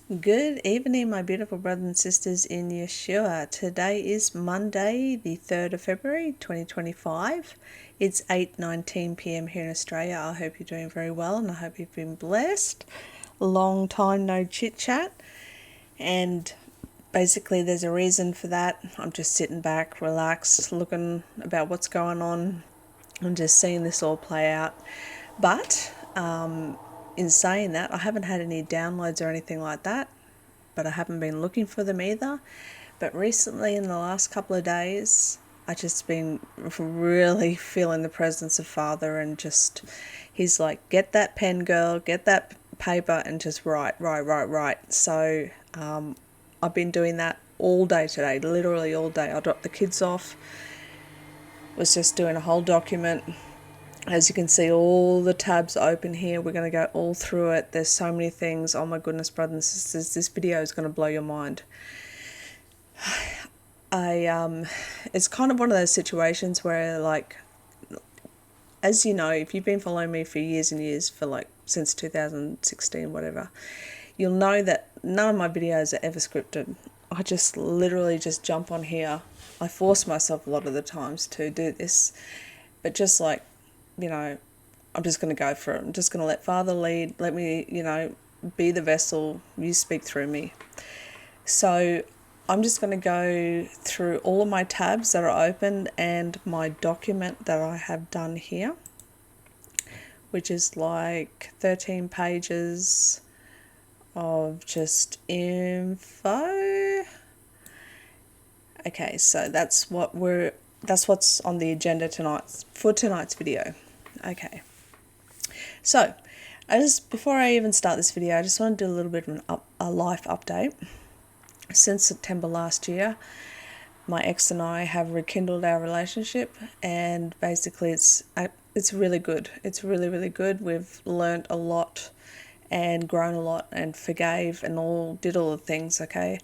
Good evening, my beautiful brothers and sisters in Yeshua. Today is Monday, the 3rd of February, 2025. It's 8:19 p.m. here in Australia. I hope you're doing very well and I hope you've been blessed. Long time no chit-chat. And basically there's a reason for that. I'm just sitting back, relaxed, looking about what's going on. I'm just seeing this all play out. But in saying that, I haven't had any downloads or anything like that, but I haven't been looking for them either. But recently, in the last couple of days, I just been really feeling the presence of Father, and just, he's like, get that pen, girl, get that paper, and just write. So I've been doing that all day today, literally all day. I dropped the kids off, was just doing a whole document. As you can see, all the tabs open here. We're going to go all through it. There's so many things. Oh my goodness, brothers and sisters, this video is going to blow your mind. It's kind of one of those situations where, like, as you know, if you've been following me for years and years, for like since 2016, whatever, you'll know that none of my videos are ever scripted. I just literally just jump on here. I force myself a lot of the times to do this, but just like, you know, I'm just going to go for it. I'm just going to let Father lead. Let me, be the vessel. You speak through me. So I'm just going to go through all of my tabs that are open and my document that I have done here, which is like 13 pages of just info. Okay, so that's what's on the agenda for tonight's video. Okay, so before I even start this video, I just want to do a little bit of a life update. Since September last year, my ex and I have rekindled our relationship, and basically it's really good. It's really good. We've learnt a lot and grown a lot and forgave and did all the things, okay?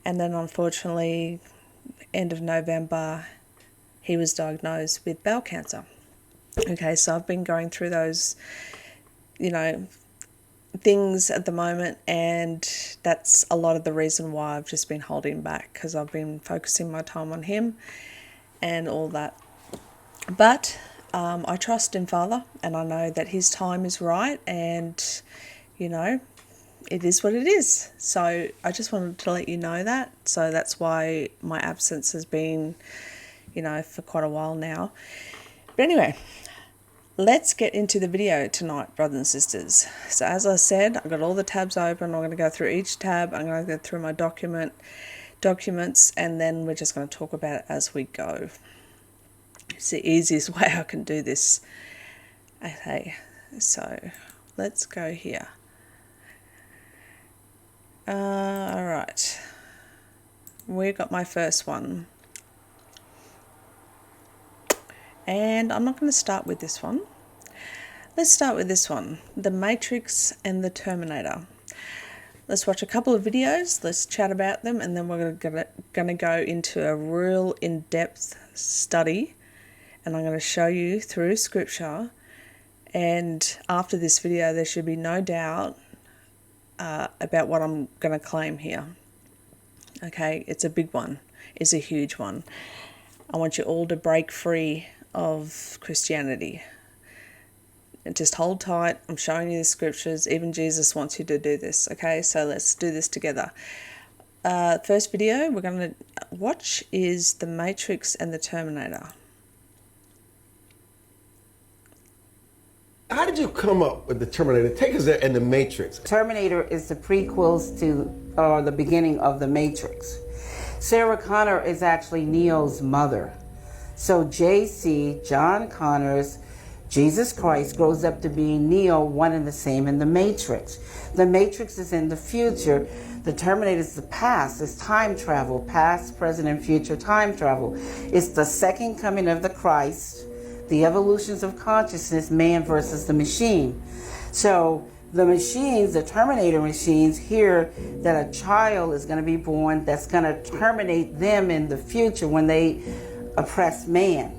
And then unfortunately, end of November, he was diagnosed with bowel cancer. Okay, so I've been going through those, things at the moment, and that's a lot of the reason why I've just been holding back, because I've been focusing my time on him and all that. But I trust in Father, and I know that his time is right, and, it is what it is. So I just wanted to let you know that. So that's why my absence has been, for quite a while now. But anyway, let's get into the video tonight, brothers and sisters. So as I said, I've got all the tabs open. I'm going to go through each tab. I'm going to go through my documents, and then we're just going to talk about it as we go. It's the easiest way I can do this. Okay, so let's go here. All right. We got my first one. And I'm not going to start with this one. Let's start with this one, The Matrix and the Terminator. Let's watch a couple of videos, let's chat about them, and then we're going to go into a real in-depth study, and I'm going to show you through scripture. And after this video, there should be no doubt about what I'm going to claim here. Okay, it's a big one. It's a huge one. I want you all to break free of Christianity. And just hold tight. I'm showing you the scriptures. Even Jesus wants you to do this. Okay, so let's do this together. First video we're going to watch is The Matrix and the Terminator. How did you come up with the Terminator? Take us there, and the Matrix. Terminator is the prequels to, or the beginning of the Matrix. Sarah Connor is actually Neo's mother. So JC, John Connor's Jesus Christ, grows up to be Neo, one and the same in the Matrix. The Matrix is in the future. The Terminator is the past. It's time travel, past, present, and future time travel. It's the second coming of the Christ, the evolutions of consciousness, man versus the machine. So the machines, the Terminator machines, hear that a child is going to be born that's going to terminate them in the future when they oppress man.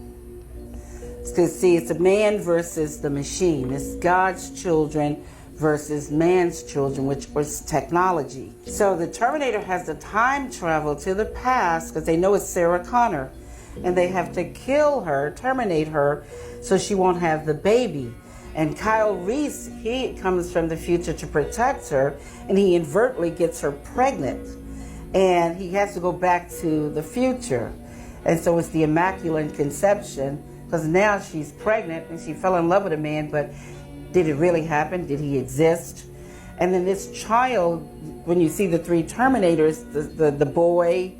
Because see, it's a man versus the machine. It's God's children versus man's children, which was technology. So the Terminator has to time travel to the past because they know it's Sarah Connor, and they have to kill her, terminate her, so she won't have the baby. And Kyle Reese, he comes from the future to protect her, and he inadvertently gets her pregnant. And he has to go back to the future. And so it's the Immaculate Conception, because now she's pregnant and she fell in love with a man, but did it really happen? Did he exist? And then this child, when you see the three Terminators, the boy,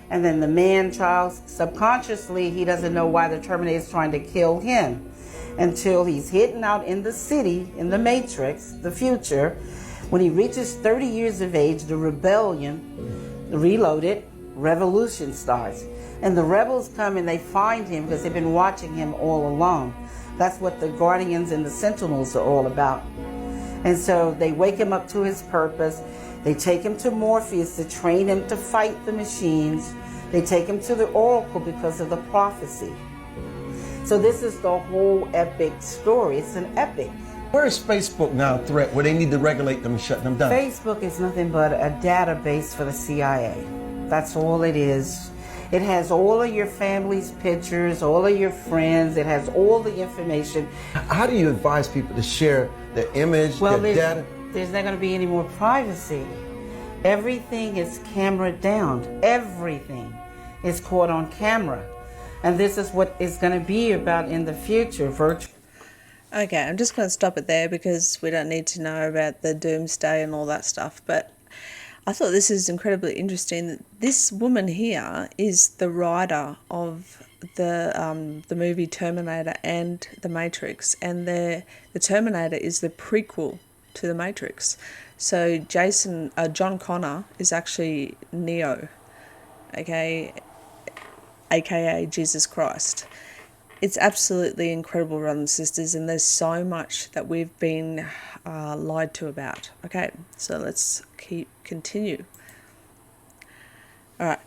and then the man child, subconsciously he doesn't know why the Terminator is trying to kill him until he's hidden out in the city, in the Matrix, the future. When he reaches 30 years of age, the rebellion, reloaded, revolution starts. And the rebels come and they find him because they've been watching him all along. That's what the Guardians and the Sentinels are all about. And so they wake him up to his purpose. They take him to Morpheus to train him to fight the machines. They take him to the Oracle because of the prophecy. So this is the whole epic story. It's an epic. Where is Facebook now a threat where they need to regulate them and shut them down? Facebook is nothing but a database for the CIA. That's all it is. It has all of your family's pictures, all of your friends. It has all the information. How do you advise people to share their image, their data? There's not going to be any more privacy. Everything is camera down. Everything is caught on camera. And this is what it's going to be about in the future, virtual. Okay, I'm just going to stop it there because we don't need to know about the doomsday and all that stuff. But I thought this is incredibly interesting that this woman here is the writer of the movie Terminator and The Matrix, and the Terminator is the prequel to The Matrix. So John Connor is actually Neo, okay, aka Jesus Christ. It's absolutely incredible, brothers and sisters, and there's so much that we've been lied to about. Okay, so let's continue. All right,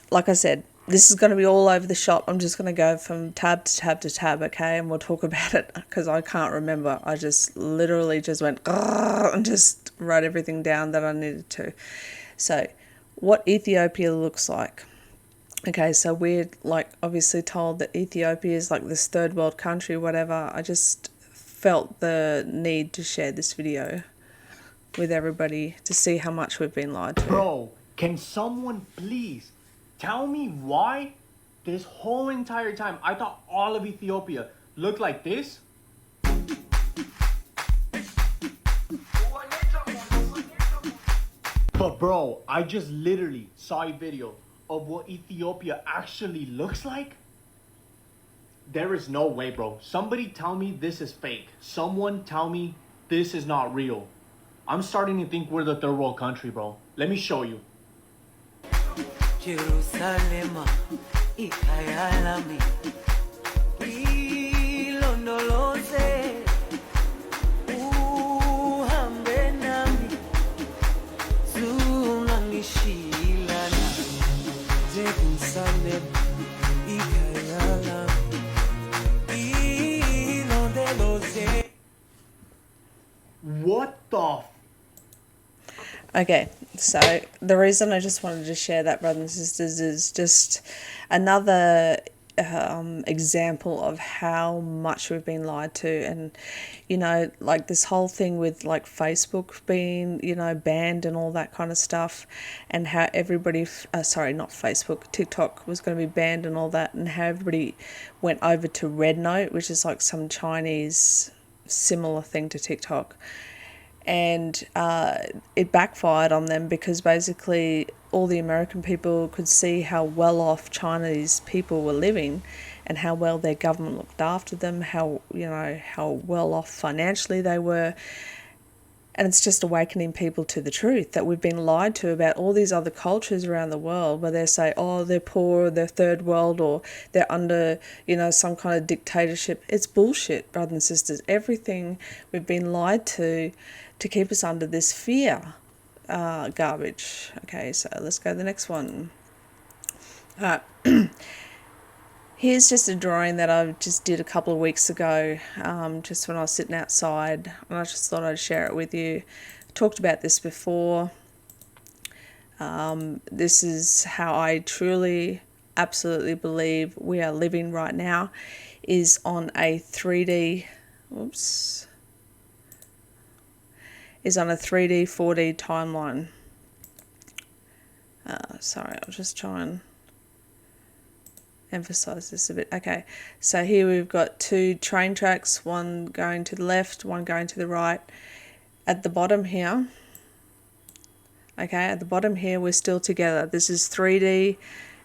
like I said, this is going to be all over the shop. I'm just going to go from tab to tab to tab, okay, and we'll talk about it because I can't remember. I just literally just went and just wrote everything down that I needed to. So, what Ethiopia looks like. Okay, so we're like obviously told that Ethiopia is like this third world country, whatever. I just felt the need to share this video with everybody to see how much we've been lied to. Bro, can someone please tell me why this whole entire time I thought all of Ethiopia looked like this? But bro, I just literally saw a video of what Ethiopia actually looks like. There is no way, bro. Somebody tell me this is fake. Someone tell me this is not real. I'm starting to think we're the third world country, bro. Let me show you. Jerusalem, ikayalami, ilondoloze, uhambe nami, zungangishilana. Jerusalem, ikayalami, ilondoloze. What the Okay, so the reason I just wanted to share that, brothers and sisters, is just another example of how much we've been lied to. And, you know, like this whole thing with like Facebook being, you know, banned and all that kind of stuff, and how everybody, sorry, not Facebook, TikTok was going to be banned and all that, and how everybody went over to Red Note, which is like some Chinese similar thing to TikTok. And it backfired on them because basically all the American people could see how well off Chinese people were living and how well their government looked after them, how, you know, how well off financially they were. And it's just awakening people to the truth that we've been lied to about all these other cultures around the world where they say, oh, they're poor, they're third world, or they're under, you know, some kind of dictatorship. It's bullshit, brothers and sisters. Everything we've been lied to keep us under this fear garbage. Okay, so let's go to the next one. Here's just a drawing that I just did a couple of weeks ago, just when I was sitting outside, and I just thought I'd share it with you. I talked about this before. This is how I truly, absolutely believe we are living right now, is on a 3D, is on a 3D, 4D timeline. Sorry, I'll just try and emphasize this a bit. Okay, so here we've got two train tracks, one going to the left, one going to the right. At the bottom here, at the bottom here, we're still together. This is 3D,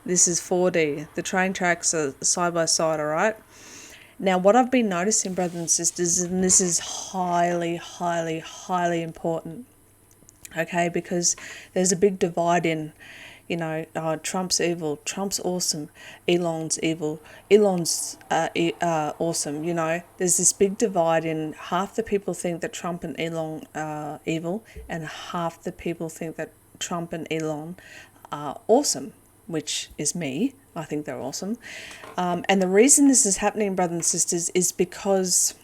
this is 4D. The train tracks are side by side, all right? Now, what I've been noticing, brothers and sisters, and this is highly, highly, highly important, okay, because there's a big divide in, Trump's evil, Trump's awesome, Elon's evil, Elon's awesome, There's this big divide in half the people think that Trump and Elon are evil, and half the people think that Trump and Elon are awesome, which is me. I think they're awesome. And the reason this is happening, brothers and sisters, is because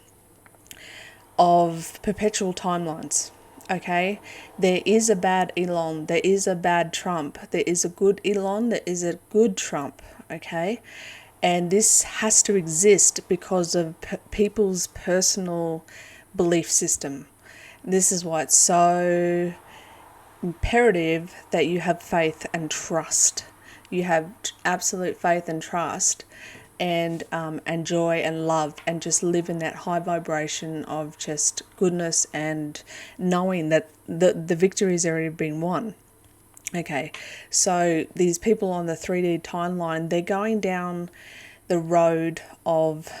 of perpetual timelines. Okay, there is a bad Elon, there is a bad Trump, there is a good Elon, there is a good Trump, okay? And this has to exist because of people's personal belief system. This is why it's so imperative that you have faith and trust. You have absolute faith and trust, and joy and love, and just live in that high vibration of just goodness and knowing that the victory has already been won. Okay, so these people on the 3D timeline, they're going down the road of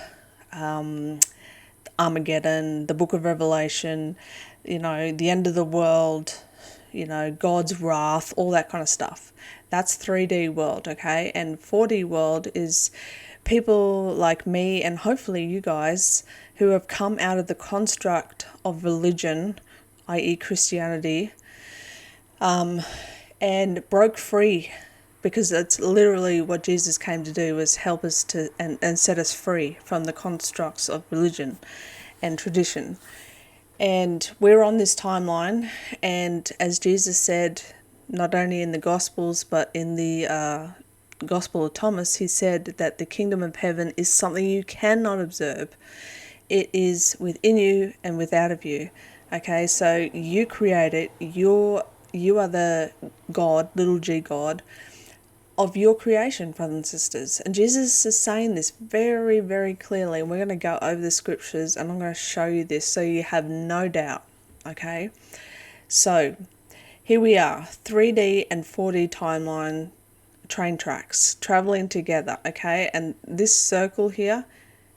Armageddon, the book of Revelation, the end of the world, God's wrath, all that kind of stuff. That's 3D world, okay? And 4D world is people like me, and hopefully you guys, who have come out of the construct of religion, i.e. Christianity, and broke free, because that's literally what Jesus came to do, was help us to and set us free from the constructs of religion and tradition. And we're on this timeline, and as Jesus said, not only in the Gospels, but in the Gospel of Thomas, he said that the kingdom of heaven is something you cannot observe. It is within you and without of you. Okay, so you create it. You are the God, little g God, of your creation, brothers and sisters. And Jesus is saying this very, very clearly. And we're going to go over the scriptures, and I'm going to show you this so you have no doubt. Okay, so here we are, 3D and 4D timeline, train tracks traveling together. Okay, and this circle here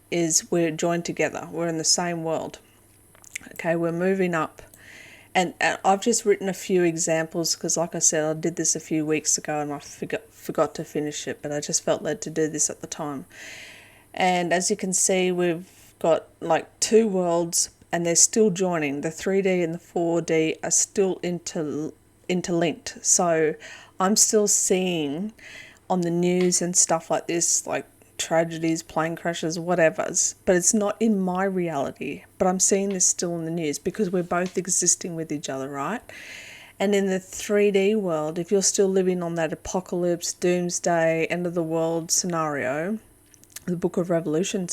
is we're joined together. We're in the same world. Okay, we're moving up. And I've just written a few examples because, like I said, I did this a few weeks ago and I forgot to finish it, but I just felt led to do this at the time. And as you can see, we've got like two worlds, and they're still joining. The 3D and the 4D are still interlinked. So I'm still seeing on the news and stuff like this, like tragedies, plane crashes, whatever's, but it's not in my reality. But I'm seeing this still in the news because we're both existing with each other, right? And in the 3D world, if you're still living on that apocalypse, doomsday, end of the world scenario, the book of Revelation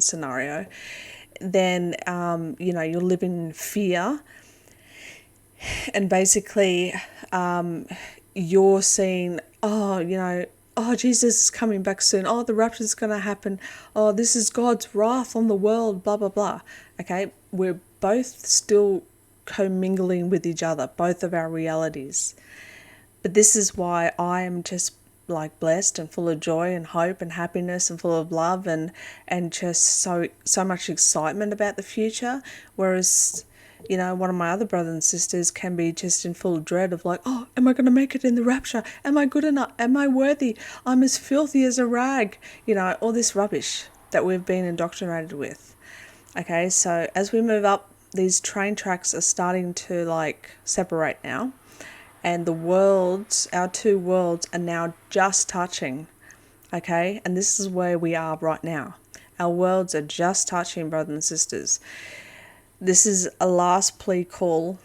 scenario, then you're living in fear, and basically you're seeing, Jesus is coming back soon. Oh, the rapture is going to happen. Oh, this is God's wrath on the world, blah, blah, blah. Okay, we're both still commingling with each other, both of our realities. But this is why I am just like blessed and full of joy and hope and happiness and full of love and just so much excitement about the future. Whereas, one of my other brothers and sisters can be just in full dread of like, oh, am I going to make it in the rapture? Am I good enough? Am I worthy? I'm as filthy as a rag. All this rubbish that we've been indoctrinated with. Okay, so as we move up, these train tracks are starting to like separate now. And the worlds, our two worlds, are now just touching. okay? And this is where we are right now. Our worlds are just touching, brothers and sisters. This is a last plea call,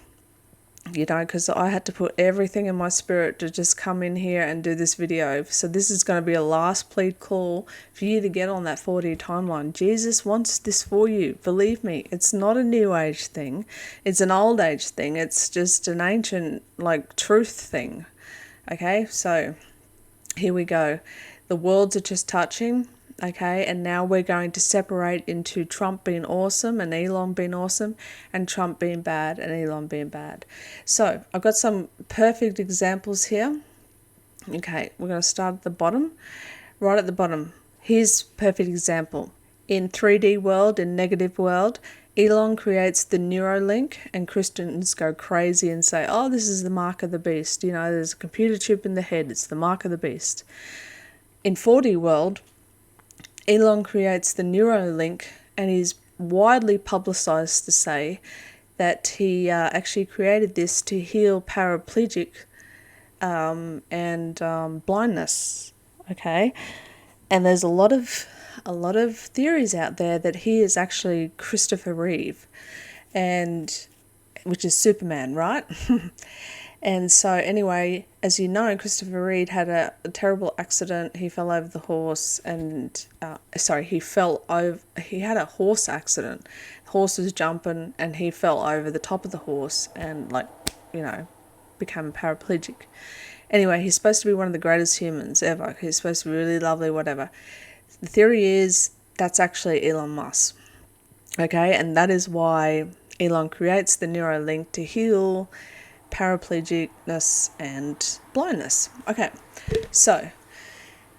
you know, because I had to put everything in my spirit to just come in here and do this video. So this is going to be a last plea call for you to get on that 4D timeline. Jesus wants this for you. Believe me, it's not a new age thing. It's an old age thing. It's just an ancient, like, truth thing. Okay, so here we go. The worlds are just touching. Okay, and now we're going to separate into Trump being awesome and Elon being awesome, and Trump being bad and Elon being bad. So I've got some perfect examples here. Okay, we're going to start at the bottom. Right at the bottom, here's perfect example. In 3D world, in negative world, Elon creates the Neuralink, and Christians go crazy and say, oh, this is the mark of the beast. You know, there's a computer chip in the head. It's the mark of the beast. In 4D world, Elon creates the Neuralink, and he's widely publicized to say that he actually created this to heal paraplegic and blindness. Okay, and there's a lot of theories out there that he is actually Christopher Reeve, and which is Superman, right? And so anyway, as you know, Christopher Reeve had a terrible accident. He fell over the horse and, he fell over, he had a horse accident. The horse was jumping and he fell over the top of the horse and, like, you know, became paraplegic. Anyway, he's supposed to be one of the greatest humans ever. He's supposed to be really lovely, whatever. The theory is that's actually Elon Musk. Okay, and that is why Elon creates the Neuralink to heal paraplegicness and blindness. Okay, so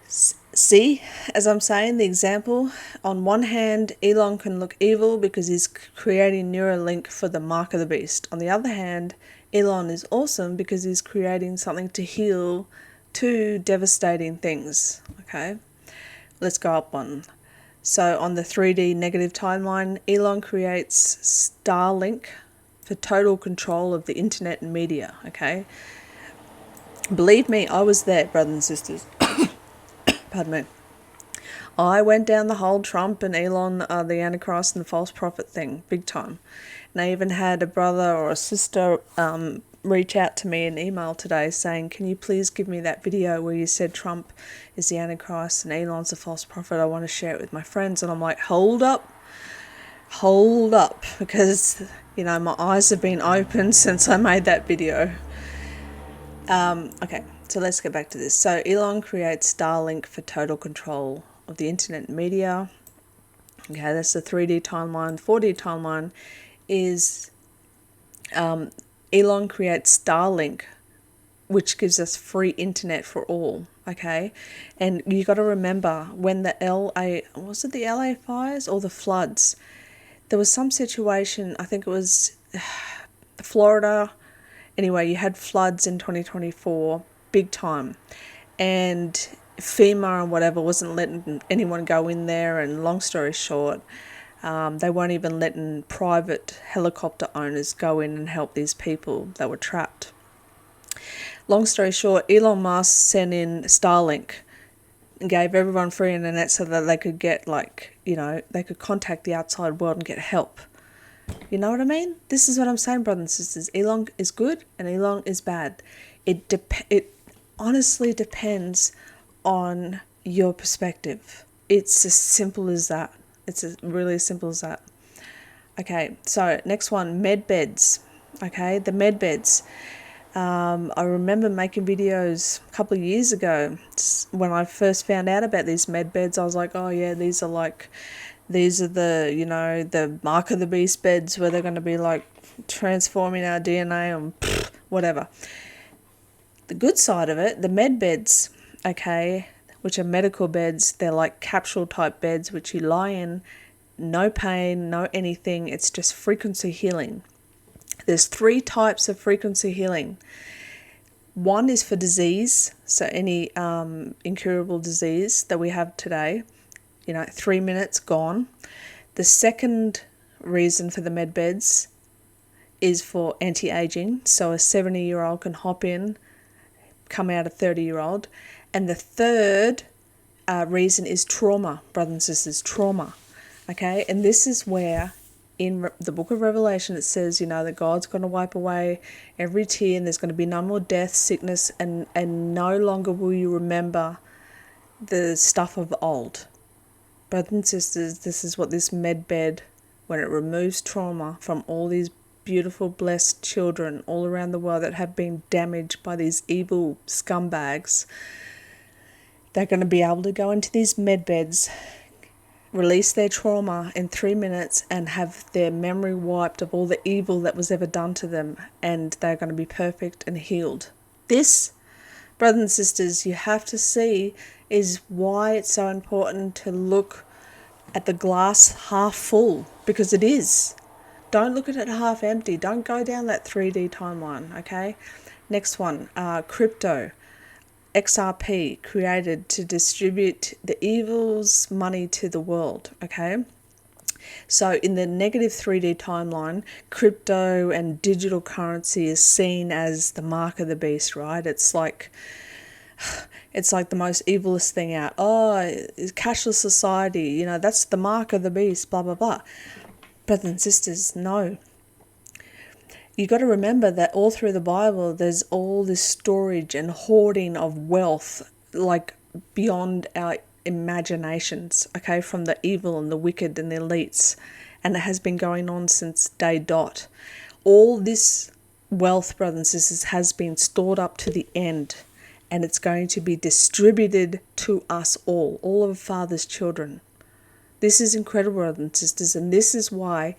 see, as I'm saying, the example, on one hand, Elon can look evil because he's creating Neuralink for the mark of the beast. On the other hand, Elon is awesome because he's creating something to heal two devastating things. Okay, let's go up one. So on the 3D negative timeline, Elon creates Starlink for total control of the internet and media. Okay, believe me, I was there, brothers and sisters. Pardon me. I went down the whole Trump and Elon, the Antichrist and the false prophet thing, big time. And I even had a brother or a sister reach out to me in email today saying, can you please give me that video where you said Trump is the Antichrist and Elon's the false prophet? I want to share it with my friends. And I'm like, hold up, because, you know, my eyes have been open since I made that video. Okay, so let's get back to this. So Elon creates Starlink for total control of the internet and media. Okay, that's the 3D timeline. 4D timeline is Elon creates Starlink, which gives us free internet for all. Okay, and you got to remember when the LA fires or the floods, there was some situation, I think it was Florida. Anyway, you had floods in 2024, big time. And FEMA and whatever wasn't letting anyone go in there. And long story short, they weren't even letting private helicopter owners go in and help these people that were trapped. Long story short, Elon Musk sent in Starlink and gave everyone free internet so that they could get, like, you know, they could contact the outside world and get help. You know what I mean? This is what I'm saying, brothers and sisters. Elon is good and Elon is bad. It honestly depends on your perspective. It's as simple as that. It's really as simple as that. Okay, so next one, med beds. Okay, the med beds. I remember making videos a couple of years ago when I first found out about these med beds. I was like, oh yeah, these are the, you know, the mark of the beast beds where they're going to be like transforming our DNA and whatever. The good side of it, the med beds, okay, which are medical beds, they're like capsule type beds which you lie in, no pain, no anything, it's just frequency healing. There's 3 types of frequency healing. One is for disease, so any incurable disease that we have today, you know, 3 minutes gone. The second reason for the med beds is for anti-aging, so a 70-year-old can hop in, come out a 30-year-old. And the third reason is trauma, brothers and sisters, trauma. Okay, and this is where in the book of Revelation it says, that God's going to wipe away every tear, and there's going to be no more death, sickness, and no longer will you remember the stuff of old. Brothers and sisters, this is what this medbed, when it removes trauma from all these beautiful, blessed children all around the world that have been damaged by these evil scumbags, they're going to be able to go into these medbeds, release their trauma in 3 minutes, and have their memory wiped of all the evil that was ever done to them, and they're going to be perfect and healed. This, brothers and sisters, you have to see is why it's so important to look at the glass half full, because it is. Don't look at it half empty. Don't go down that 3D timeline, okay? Next one, crypto. XRP, created to distribute the evil's money to the world, okay? So in the negative 3D timeline, crypto and digital currency is seen as the mark of the beast, right? It's like the most evilest thing out. It's cashless society, that's the mark of the beast, blah, blah, blah. Brothers and sisters, no. You got to remember that all through the Bible, there's all this storage and hoarding of wealth, like beyond our imaginations, okay, from the evil and the wicked and the elites. And it has been going on since day dot. All this wealth, brothers and sisters, has been stored up to the end, and it's going to be distributed to us all of Father's children. This is incredible, brothers and sisters, and this is why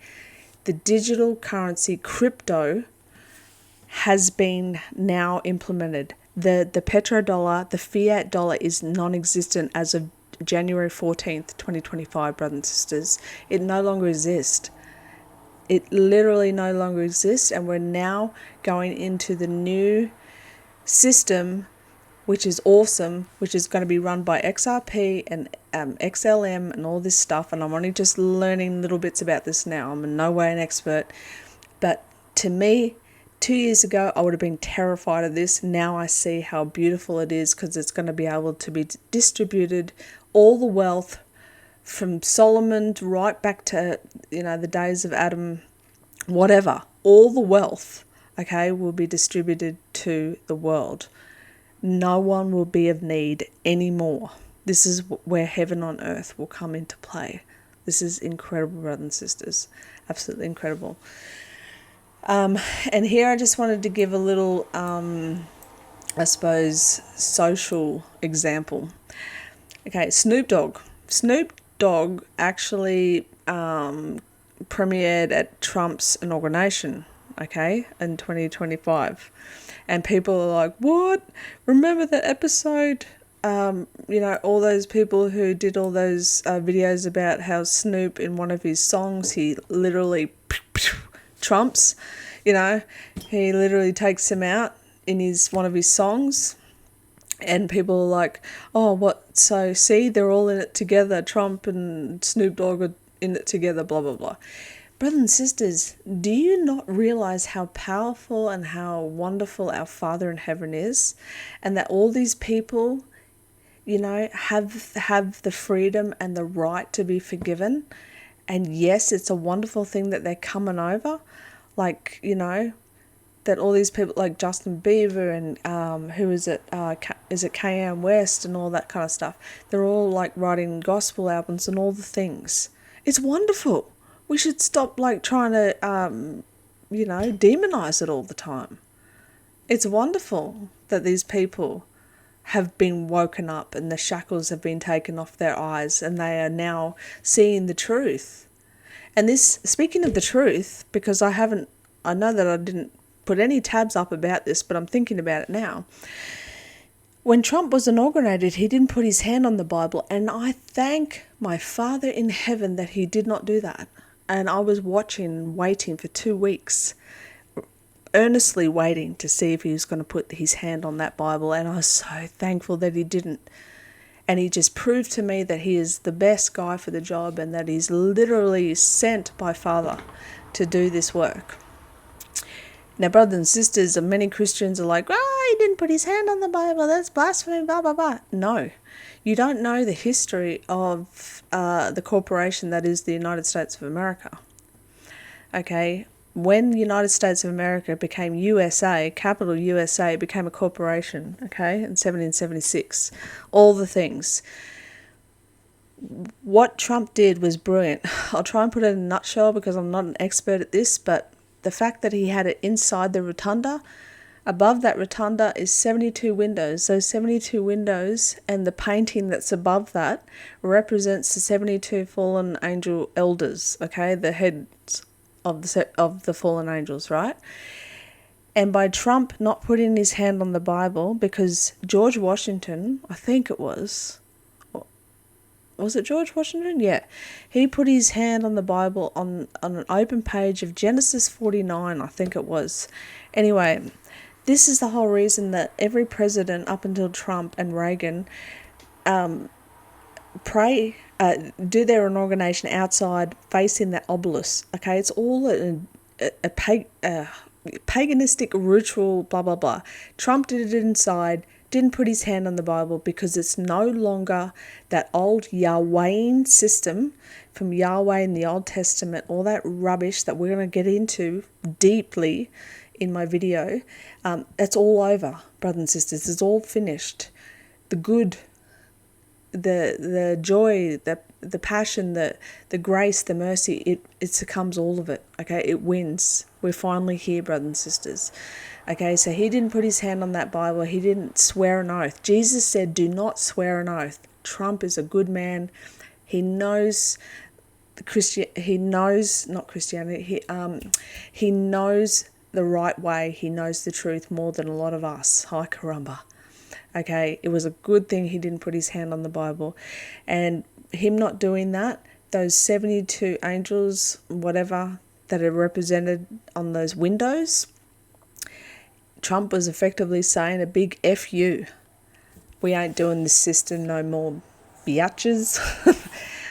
the digital currency crypto has been now implemented. The petrodollar, the fiat dollar, is non-existent as of January 14th, 2025, brothers and sisters. It no longer exists. It literally no longer exists, and we're now going into the new system, which is awesome, which is going to be run by XRP and XLM and all this stuff. And I'm only just learning little bits about this now. I'm in no way an expert. But to me, 2 years ago, I would have been terrified of this. Now I see how beautiful it is, because it's going to be able to be distributed. All the wealth from Solomon right back to, the days of Adam, whatever. All the wealth, okay, will be distributed to the world. No one will be of need anymore. This is where heaven on earth will come into play. This is incredible, brothers and sisters. Absolutely incredible. And here I just wanted to give a little, I suppose, social example. Okay, Snoop Dogg. Snoop Dogg actually premiered at Trump's inauguration, okay, in 2025. And people are like, what? Remember that episode? All those people who did all those videos about how Snoop, in one of his songs, he literally trumps, he literally takes him out in one of his songs. And people are like, oh, what? So, see, they're all in it together. Trump and Snoop Dogg are in it together, blah, blah, blah. Brothers and sisters, do you not realize how powerful and how wonderful our Father in heaven is? And that all these people, have the freedom and the right to be forgiven? And yes, it's a wonderful thing that they're coming over. Like, that all these people like Justin Bieber and who is it? Is it Kanye West and all that kind of stuff? They're all like writing gospel albums and all the things. It's wonderful. We should stop trying to, demonize it all the time. It's wonderful that these people have been woken up and the shackles have been taken off their eyes and they are now seeing the truth. And this, speaking of the truth, because I know that I didn't put any tabs up about this, but I'm thinking about it now. When Trump was inaugurated, he didn't put his hand on the Bible, and I thank my Father in heaven that he did not do that. And I was waiting for 2 weeks, earnestly waiting to see if he was going to put his hand on that Bible. And I was so thankful that he didn't. And he just proved to me that he is the best guy for the job and that he's literally sent by Father to do this work. Now, brothers and sisters, and many Christians are like, he didn't put his hand on the Bible, that's blasphemy, blah, blah, blah. No, you don't know the history of the corporation that is the United States of America. Okay, when the United States of America became USA, capital USA, became a corporation, okay, in 1776, all the things. What Trump did was brilliant. I'll try and put it in a nutshell because I'm not an expert at this, but the fact that he had it inside the rotunda, above that rotunda is 72 windows. Those 72 windows and the painting that's above that represents the 72 fallen angel elders, okay, the heads of the fallen angels, right? And by Trump not putting his hand on the Bible, because George Washington, I think it was it George Washington? Yeah. He put his hand on the Bible on an open page of Genesis 49, I think it was. Anyway, this is the whole reason that every president up until Trump and Reagan do their inauguration outside facing that obelisk. Okay, it's all a paganistic ritual, blah, blah, blah. Trump did it inside, didn't put his hand on the Bible because it's no longer that old Yahwehian system from Yahweh in the Old Testament, all that rubbish that we're going to get into deeply in my video. That's all over, brothers and sisters. It's all finished. The good, the joy, the passion, the grace, the mercy, it succumbs all of it. Okay, it wins. We're finally here, brothers and sisters. Okay, so he didn't put his hand on that Bible. He didn't swear an oath. Jesus said, do not swear an oath. Trump is a good man. He knows he knows not Christianity. He knows the right way. He knows the truth more than a lot of us. Hi, caramba. Okay, it was a good thing he didn't put his hand on the Bible. And him not doing that, those 72 angels, whatever, that are represented on those windows, Trump was effectively saying a big F you. We ain't doing this system no more, biatches.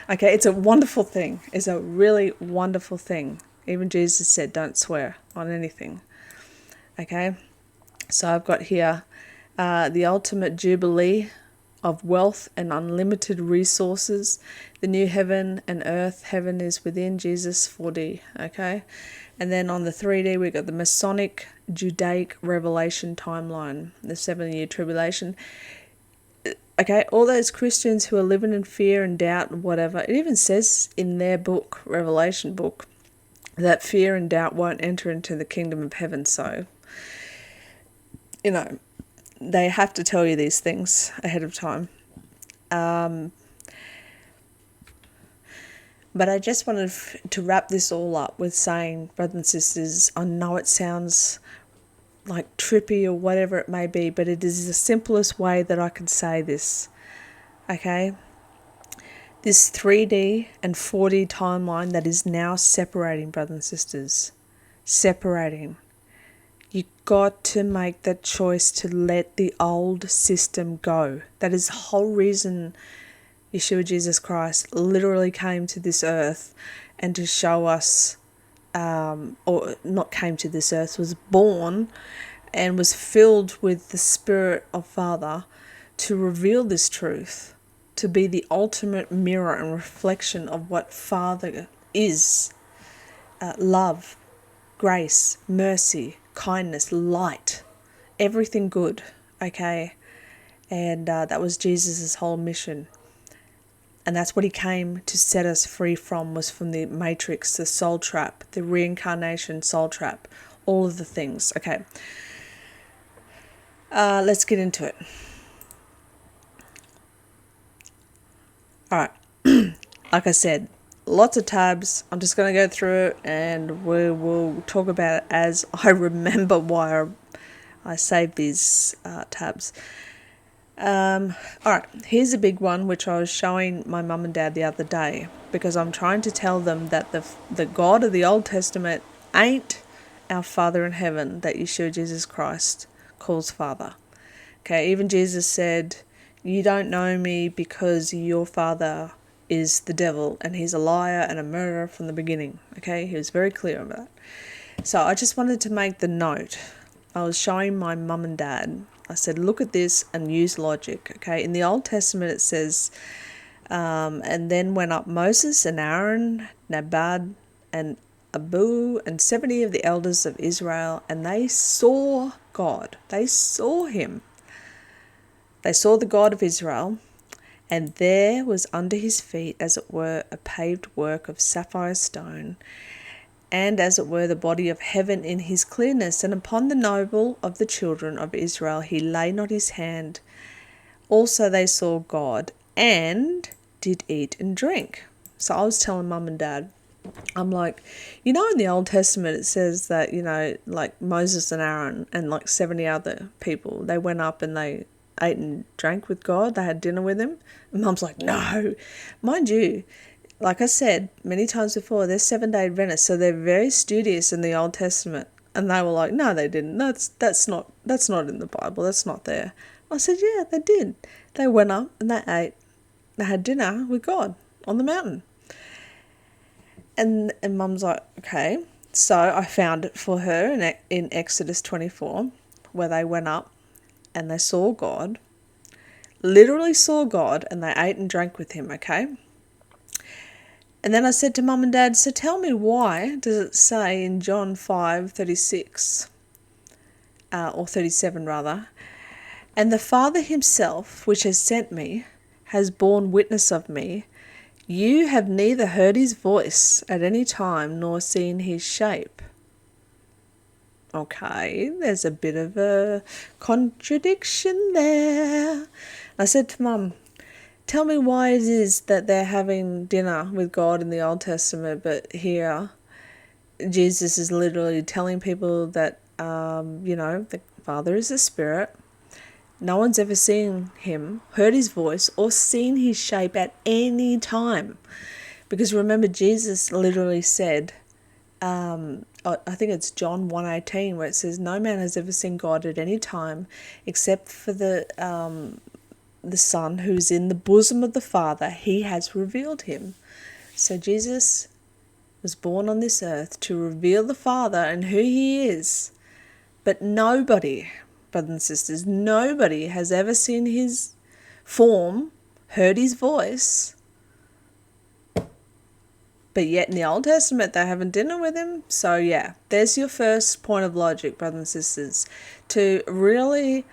Okay, it's a wonderful thing. It's a really wonderful thing. Even Jesus said don't swear on anything. Okay, so I've got here the ultimate jubilee of wealth and unlimited resources. The new heaven and earth. Heaven is within Jesus 4D. Okay, and then on the 3D we've got the Masonic Judaic Revelation timeline, the 7-year tribulation. Okay, all those Christians who are living in fear and doubt and whatever, it even says in their book, Revelation book, that fear and doubt won't enter into the kingdom of heaven. So, you know, they have to tell you these things ahead of time. But I just wanted to wrap this all up with saying, brothers and sisters, I know it sounds like trippy or whatever it may be, but it is the simplest way that I can say this. Okay? This 3D and 4D timeline that is now separating, brothers and sisters. Separating. You got to make that choice to let the old system go. That is the whole reason Yeshua Jesus Christ literally came to this earth and to show us, or not came to this earth, was born and was filled with the Spirit of Father to reveal this truth, to be the ultimate mirror and reflection of what Father is. Love, grace, mercy, kindness, light, everything good, okay? And that was Jesus' whole mission. And that's what he came to set us free from, was from the matrix, the soul trap, the reincarnation soul trap, all of the things. Okay, let's get into it. All right, like I said, lots of tabs. I'm just going to go through it and we will talk about it as I remember why I saved these tabs. Alright, here's a big one which I was showing my mum and dad the other day, because I'm trying to tell them that the God of the Old Testament ain't our Father in heaven that Yeshua Jesus Christ calls Father. Okay, even Jesus said, you don't know me because your father is the devil and he's a liar and a murderer from the beginning. Okay, he was very clear on that. So I just wanted to make the note. I was showing my mum and dad. I said, look at this and use logic. Okay, in the Old Testament it says, and then went up Moses and Aaron, Nabad and Abu and 70 of the elders of Israel, and they saw God. They saw him. They saw the God of Israel, and there was under his feet, as it were, a paved work of sapphire stone, and as it were the body of heaven in his clearness. And upon the noble of the children of Israel he laid not his hand. Also they saw God, and did eat and drink. So I was telling mum and dad, I'm like, in the Old Testament it says that, like Moses and Aaron and like 70 other people, they went up and they ate and drank with God. They had dinner with him. And mum's like, no. Mind you, like I said many times before, they're 7-day Adventists, so they're very studious in the Old Testament. And they were like, no, they didn't. That's not in the Bible. That's not there. I said, yeah, they did. They went up and they ate. They had dinner with God on the mountain. And mum's like, okay. So I found it for her in Exodus 24, where they went up and they saw God, literally saw God, and they ate and drank with him, okay? And then I said to mum and dad, so tell me, why does it say in John 5:36, or 37 rather, and the Father himself, which has sent me, has borne witness of me. You have neither heard his voice at any time nor seen his shape. Okay, there's a bit of a contradiction there. I said to mum, tell me why it is that they're having dinner with God in the Old Testament, but here Jesus is literally telling people that, the Father is a spirit. No one's ever seen him, heard his voice, or seen his shape at any time. Because remember, Jesus literally said, I think it's John 1:18, where it says, no man has ever seen God at any time except for the Son who's in the bosom of the Father. He has revealed him. So Jesus was born on this earth to reveal the Father and who he is. But nobody, brothers and sisters, nobody has ever seen his form, heard his voice. But yet in the Old Testament they're having dinner with him. So yeah, there's your first point of logic, brothers and sisters. To really,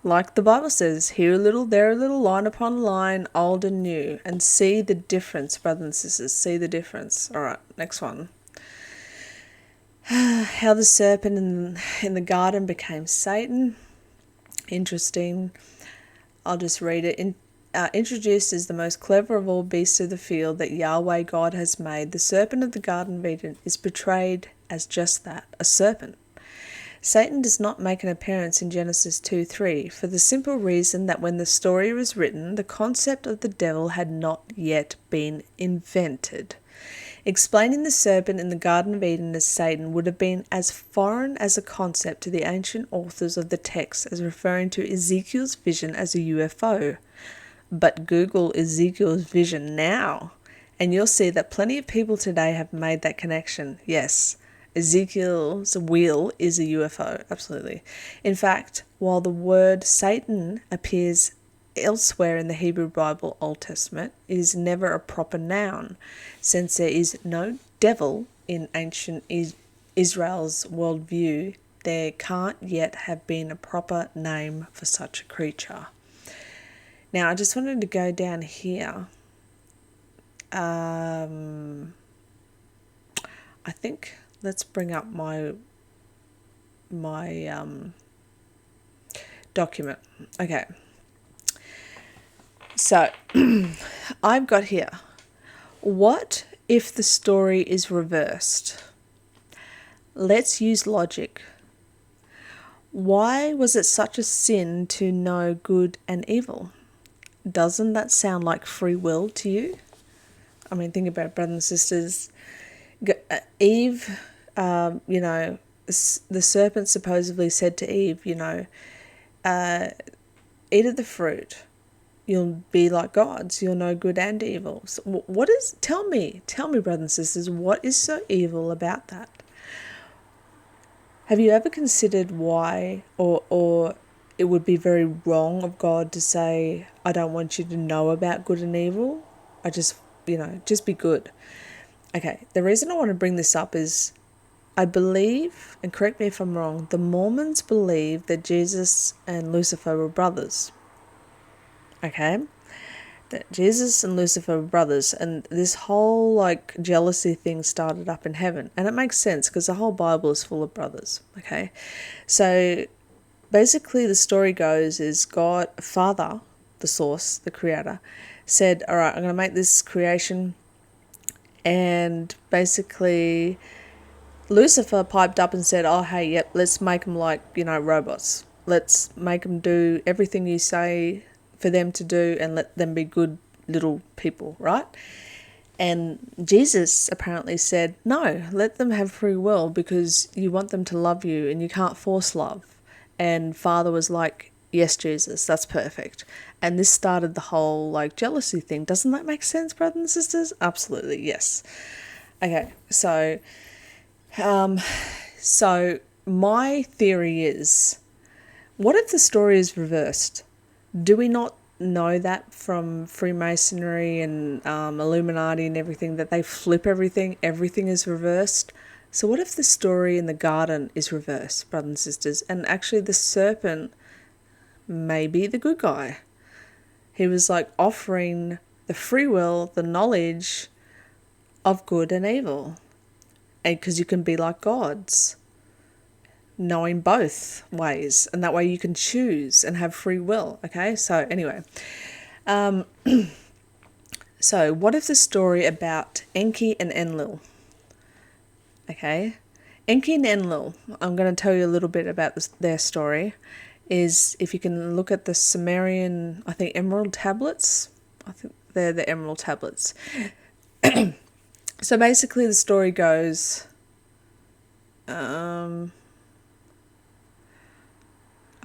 like the Bible says, here a little, there a little, line upon line, old and new. And see the difference, brothers and sisters. See the difference. Alright, next one. How the serpent in the garden became Satan. Interesting. I'll just read it. Introduced as the most clever of all beasts of the field that Yahweh God has made, the serpent of the Garden of Eden is portrayed as just that, a serpent. Satan does not make an appearance in Genesis 2:3 for the simple reason that when the story was written, the concept of the devil had not yet been invented. Explaining the serpent in the Garden of Eden as Satan would have been as foreign as a concept to the ancient authors of the text as referring to Ezekiel's vision as a UFO. But Google Ezekiel's vision now, and you'll see that plenty of people today have made that connection. Yes, Ezekiel's wheel is a UFO, absolutely. In fact, while the word Satan appears elsewhere in the Hebrew Bible Old Testament, it is never a proper noun, since there is no devil in ancient Israel's worldview. There can't yet have been a proper name for such a creature. Now, I just wanted to go down here. I think let's bring up my document. Okay. So, I've got here, what if the story is reversed? Let's use logic. Why was it such a sin to know good and evil? Doesn't that sound like free will to you? I mean, think about it, brothers and sisters. Eve, the serpent supposedly said to Eve, eat of the fruit. You'll be like gods. You'll know good and evil. So tell me, brothers and sisters, what is so evil about that? Have you ever considered why, or it would be very wrong of God to say, I don't want you to know about good and evil. I just, just be good. Okay, the reason I want to bring this up is I believe, and correct me if I'm wrong, the Mormons believe that Jesus and Lucifer were brothers. Okay? That Jesus and Lucifer were brothers, and this whole jealousy thing started up in heaven. And it makes sense because the whole Bible is full of brothers. Okay? So basically the story goes is God, Father, the source, the creator, said, all right, I'm going to make this creation. And basically Lucifer piped up and said, oh, hey, yep, let's make them like, robots. Let's make them do everything you say for them to do and let them be good little people, right? And Jesus apparently said, no, let them have free will because you want them to love you and you can't force love. And Father was like, yes, Jesus, that's perfect. And this started the whole jealousy thing. Doesn't that make sense, brothers and sisters? Absolutely, yes. Okay, so my theory is, what if the story is reversed? Do we not know that from Freemasonry and Illuminati and everything, that they flip everything? Everything is reversed. So what if the story in the garden is reversed, brothers and sisters, and actually the serpent may be the good guy? He was offering the free will, the knowledge of good and evil. And because you can be like gods, knowing both ways, and that way you can choose and have free will. Okay, so anyway, so what if the story about Enki and Enlil? Okay, Enki and Enlil, I'm going to tell you a little bit about their story, is if you can look at the Sumerian, I think, emerald tablets. I think they're the emerald tablets. So basically the story goes, I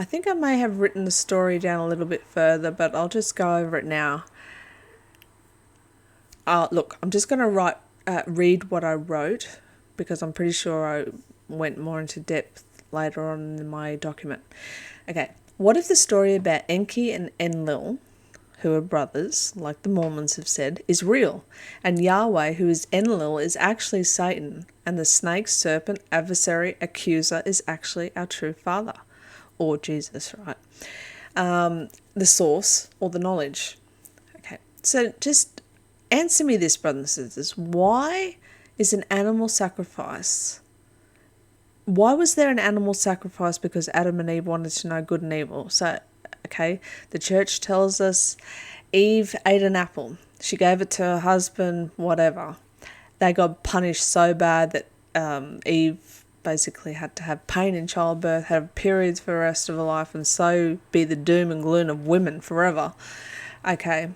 think I may have written the story down a little bit further, but I'll just go over it now. Look, I'm just going to read what I wrote, because I'm pretty sure I went more into depth later on in my document. Okay, what if the story about Enki and Enlil, who are brothers, like the Mormons have said, is real, and Yahweh, who is Enlil, is actually Satan, and the snake, serpent, adversary, accuser is actually our true Father, or Jesus, right? The source, or the knowledge. Okay, so just answer me this, brothers and sisters. Why is an animal sacrifice? Why was there an animal sacrifice? Because Adam and Eve wanted to know good and evil. So, okay, the church tells us Eve ate an apple. She gave it to her husband, whatever. They got punished so bad that Eve basically had to have pain in childbirth, have periods for the rest of her life, and so be the doom and gloom of women forever. Okay,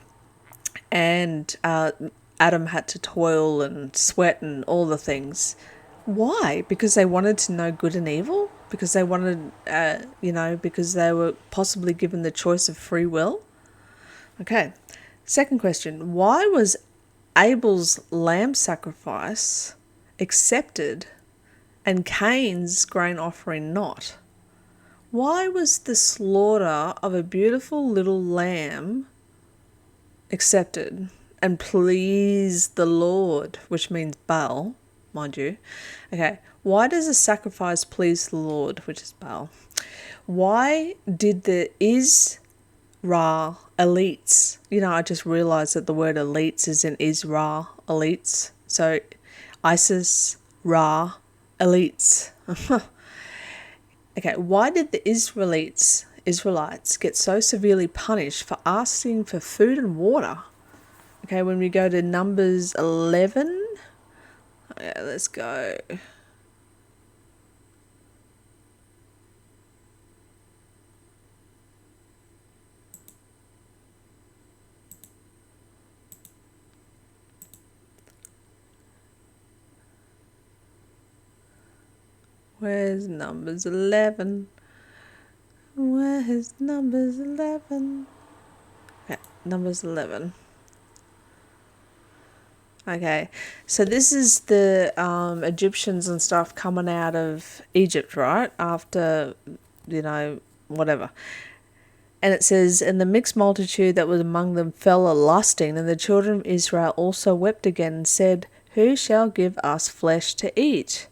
and Adam had to toil and sweat and all the things. Why? Because they wanted to know good and evil? Because they wanted, because they were possibly given the choice of free will? Okay. Second question. Why was Abel's lamb sacrifice accepted and Cain's grain offering not? Why was the slaughter of a beautiful little lamb accepted and pleased the Lord, which means Baal, mind you? Okay, why does a sacrifice please the Lord, which is Baal? Why did the Ra elites, I just realized that the word elites is in Ra elites, so Isis, Ra, elites. Okay, why did the Israelites get so severely punished for asking for food and water? Okay, when we go to Numbers 11, okay, let's go. Where's Numbers 11? Where's Numbers 11? Okay, Numbers 11. Okay, so this is the Egyptians and stuff coming out of Egypt, right? After, whatever. And it says, and the mixed multitude that was among them fell a lusting, and the children of Israel also wept again and said, who shall give us flesh to eat?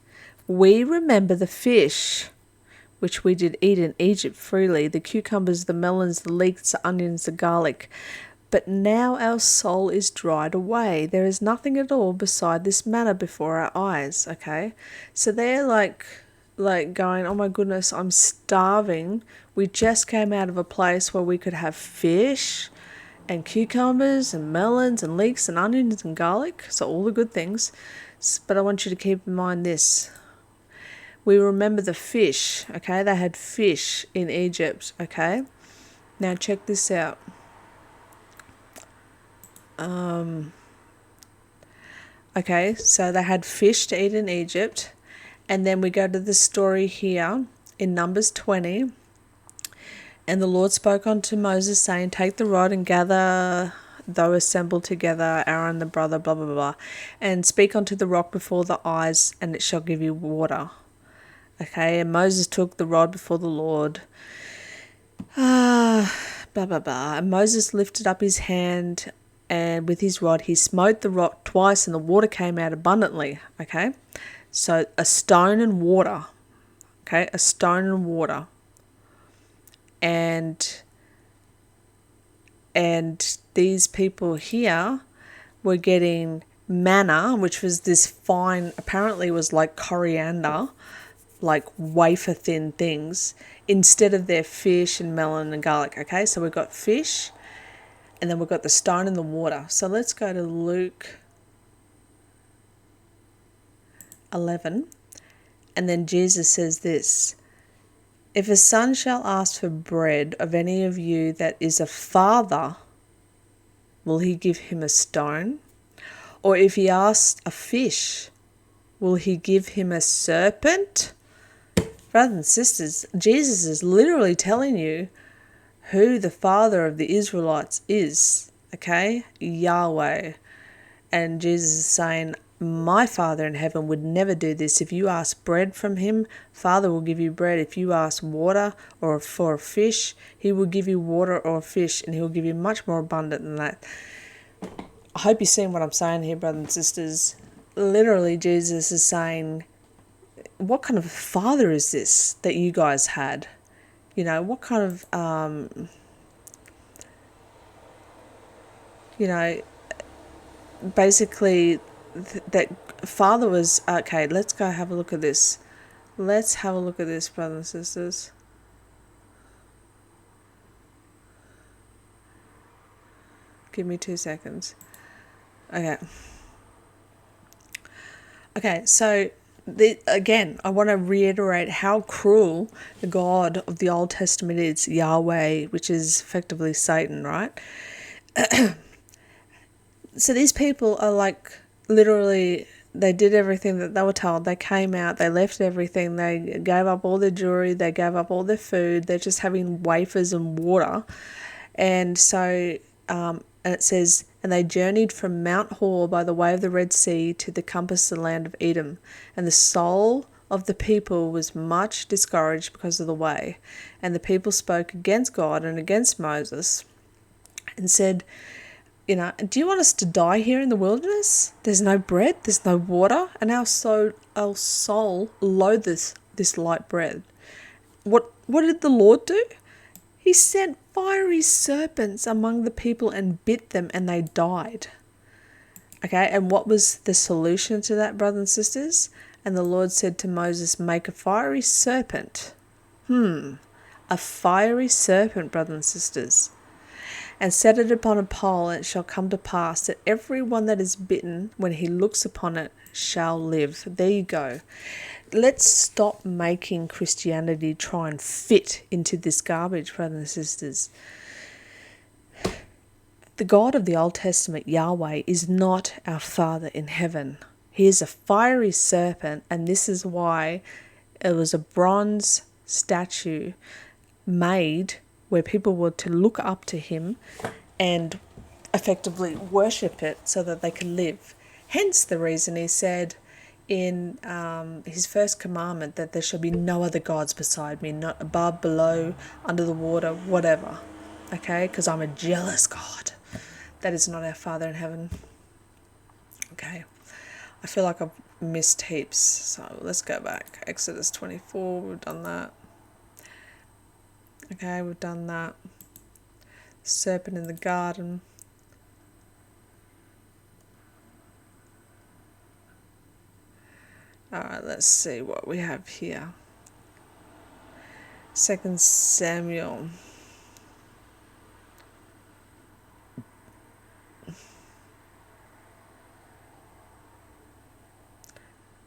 We remember the fish which we did eat in Egypt freely, the cucumbers, the melons, the leeks, the onions, the garlic. But now our soul is dried away. There is nothing at all beside this manna before our eyes. Okay, so they're like going, oh my goodness, I'm starving. We just came out of a place where we could have fish and cucumbers and melons and leeks and onions and garlic, so all the good things. But I want you to keep in mind this. We remember the fish, okay? They had fish in Egypt, okay? Now check this out. Okay, so they had fish to eat in Egypt. And then we go to the story here in Numbers 20. And the Lord spoke unto Moses, saying, take the rod and gather though assembled together Aaron the brother, blah, blah, blah, and speak unto the rock before the eyes, and it shall give you water. Okay, and Moses took the rod before the Lord. Blah, blah, blah. And Moses lifted up his hand, and with his rod he smote the rock twice, and the water came out abundantly. Okay, so a stone and water. Okay, a stone and water. And these people here were getting manna, which was this fine, apparently was like coriander, like wafer thin things, instead of their fish and melon and garlic. Okay, so we've got fish, and then we've got the stone and the water. So let's go to Luke 11, and then Jesus says this, if a son shall ask for bread of any of you that is a father, will he give him a stone? Or if he asks a fish, will he give him a serpent? Brothers and sisters, Jesus is literally telling you who the father of the Israelites is, okay? Yahweh. And Jesus is saying, my Father in heaven would never do this. If you ask bread from him, Father will give you bread. If you ask water or for a fish, he will give you water or a fish, and he will give you much more abundant than that. I hope you're seeing what I'm saying here, brothers and sisters. Literally, Jesus is saying, what kind of a father is this that you guys had? You know, what kind of, basically that father was, okay, let's go have a look at this. Let's have a look at this, brothers and sisters. Give me 2 seconds. Okay, so again, I want to reiterate how cruel the God of the Old Testament is, Yahweh, which is effectively Satan, right? So these people are like, literally, they did everything that they were told. They came out, they left everything, they gave up all their jewelry, they gave up all their food, they're just having wafers and water. And so, and it says, and they journeyed from Mount Hor by the way of the Red Sea to the compass the land of Edom. And the soul of the people was much discouraged because of the way. And the people spoke against God and against Moses and said, do you want us to die here in the wilderness? There's no bread, there's no water, and our soul loatheth this light bread. What did the Lord do? He sent fiery serpents among the people and bit them, and they died. Okay, and what was the solution to that, brothers and sisters? And the Lord said to Moses, make a fiery serpent. A fiery serpent, brothers and sisters. And set it upon a pole, and it shall come to pass that every one that is bitten, when he looks upon it, shall live. There you go. Let's stop making Christianity try and fit into this garbage, brothers and sisters. The God of the Old Testament, Yahweh, is not our Father in heaven. He is a fiery serpent, and this is why it was a bronze statue made where people were to look up to him and effectively worship it so that they could live. Hence the reason he said in his first commandment that there shall be no other gods beside me, not above, below, under the water, whatever. Okay, because I'm a jealous God. That is not our Father in heaven. Okay, I feel like I've missed heaps, so let's go back. Exodus 24, we've done that. Okay, we've done that. Serpent in the garden. Alright, let's see what we have here. 2 Samuel.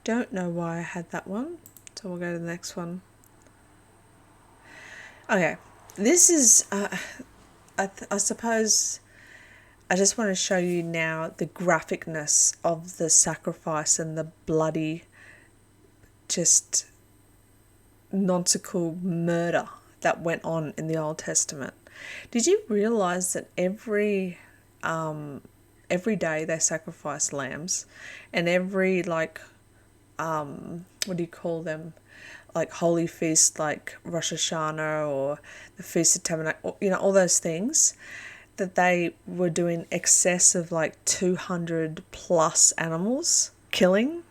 Don't know why I had that one, so we'll go to the next one. Okay, this is, I suppose, I just want to show you now the graphicness of the sacrifice and the bloody, just nonsensical murder that went on in the Old Testament. Did you realize that every day they sacrifice lambs, and every what do you call them, like holy feast, like Rosh Hashanah or the Feast of Tabernacle, all those things, that they were doing excess of like 200 plus animals killing?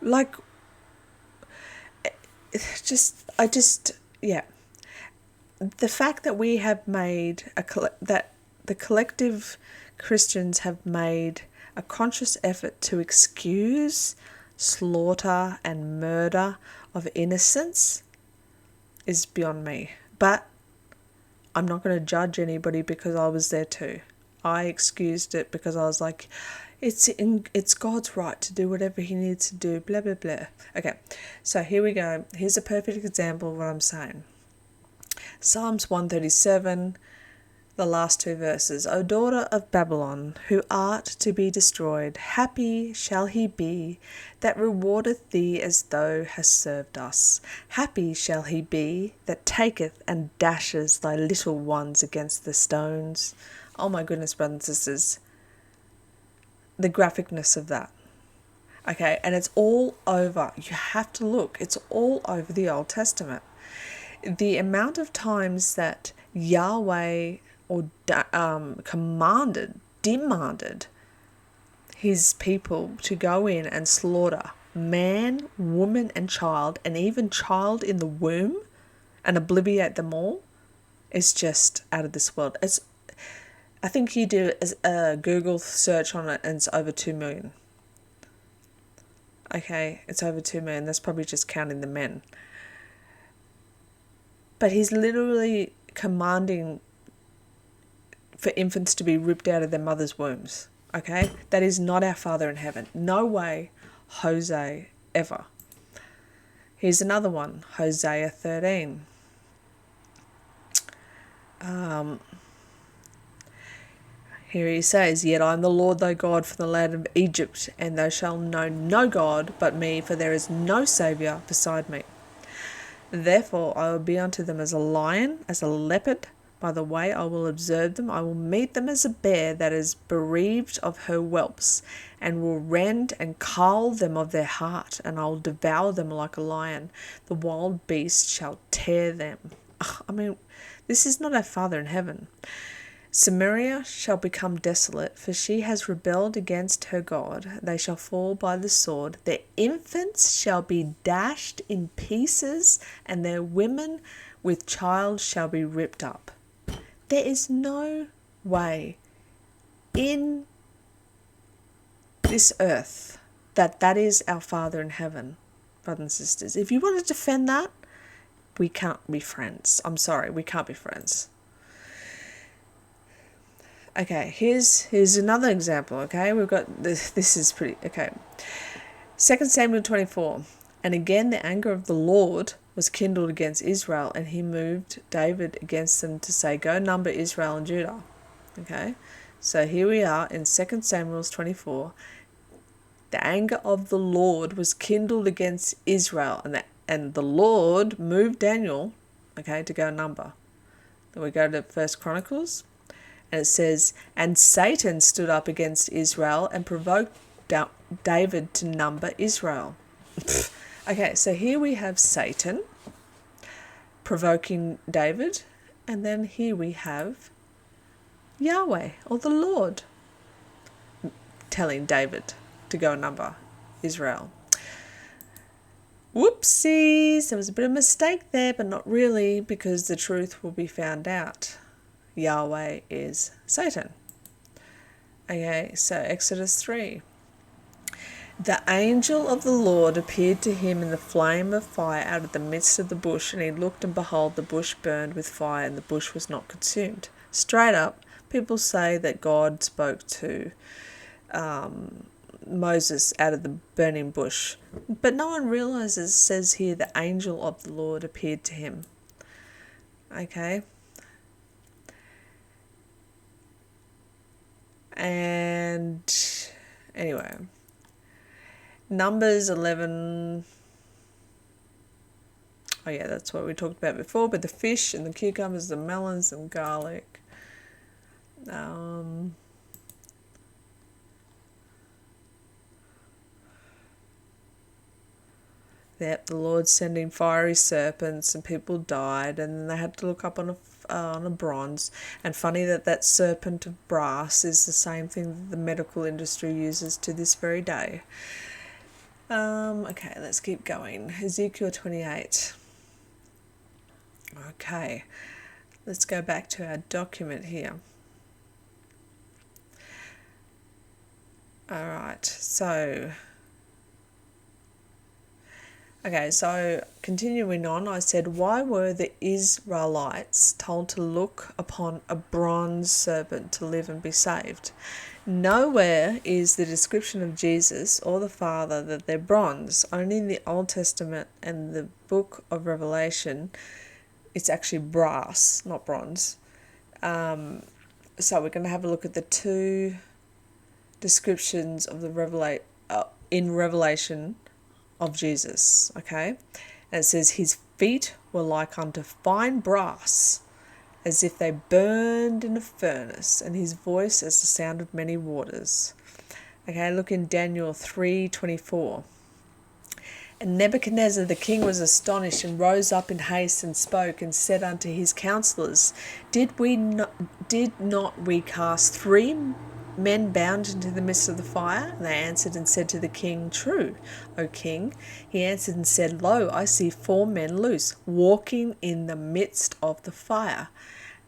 Like, yeah. The fact that we have made that the collective Christians have made a conscious effort to excuse slaughter and murder of innocents is beyond me. But I'm not going to judge anybody because I was there too. I excused it because I was like, it's God's right to do whatever he needs to do, blah, blah, blah. Okay, so here we go. Here's a perfect example of what I'm saying. Psalms 137, the last two verses. O daughter of Babylon, who art to be destroyed, happy shall he be that rewardeth thee as thou hast served us. Happy shall he be that taketh and dashes thy little ones against the stones. Oh my goodness, brothers and sisters. The graphicness of that. Okay, and it's all over. You have to look. It's all over the Old Testament. The amount of times that Yahweh demanded his people to go in and slaughter man, woman, and child, and even child in the womb, and obliterate them all, is just out of this world. I think you do a Google search on it, and it's over 2 million. Okay, it's over 2 million. That's probably just counting the men. But he's literally commanding for infants to be ripped out of their mother's wombs. Okay? That is not our Father in heaven. No way, Jose, ever. Here's another one, Hosea 13. Here he says, Yet I am the Lord thy God from the land of Egypt, and thou shalt know no God but me, for there is no Saviour beside me. Therefore I will be unto them as a lion, as a leopard. By the way I will observe them. I will meet them as a bear that is bereaved of her whelps, and will rend and carl them of their heart, and I will devour them like a lion. The wild beast shall tear them. I mean, this is not our Father in heaven. Samaria shall become desolate, for she has rebelled against her God. They shall fall by the sword. Their infants shall be dashed in pieces, and their women with child shall be ripped up. There is no way in this earth that is our Father in heaven, brothers and sisters. If you want to defend that, we can't be friends. I'm sorry, we can't be friends. Okay, here's another example, okay? We've got this is pretty, okay. 2 Samuel 24. And again the anger of the Lord was kindled against Israel, and he moved David against them to say, Go number Israel and Judah. Okay, so here we are in 2 Samuel 24. The anger of the Lord was kindled against Israel, and the Lord moved Daniel, okay, to go number. Then we go to 1 Chronicles. And it says, and Satan stood up against Israel and provoked David to number Israel. Okay, so here we have Satan provoking David, and then here we have Yahweh, or the Lord, telling David to go number Israel. Whoopsies, there was a bit of a mistake there, but not really, because the truth will be found out. Yahweh is Satan. Okay, so Exodus 3. The angel of the Lord appeared to him in the flame of fire out of the midst of the bush, and he looked, and behold, the bush burned with fire, and the bush was not consumed. Straight up, people say that God spoke to Moses out of the burning bush, but no one realizes, it says here, the angel of the Lord appeared to him. Okay. And anyway, Numbers 11. Oh yeah, that's what we talked about before, but the fish and the cucumbers, the melons and garlic. Yep, the Lord sending fiery serpents, and people died, and then they had to look up on a bronze. And funny that serpent of brass is the same thing that the medical industry uses to this very day. Okay, let's keep going. Ezekiel 28. Okay, let's go back to our document here. All right, so continuing on, I said, why were the Israelites told to look upon a bronze serpent to live and be saved? Nowhere is the description of Jesus or the Father that they're bronze. Only in the Old Testament and the book of Revelation, it's actually brass, not bronze. So we're going to have a look at the two descriptions of the in Revelation of Jesus, okay? And it says, his feet were like unto fine brass, as if they burned in a furnace, and his voice as the sound of many waters. Okay, look in Daniel 3:24. And Nebuchadnezzar the king was astonished, and rose up in haste, and spoke, and said unto his counselors, Did not we cast 3 men bound into the midst of the fire? And they answered and said to the king, True, O king. He answered and said, Lo, I see 4 men loose, walking in the midst of the fire,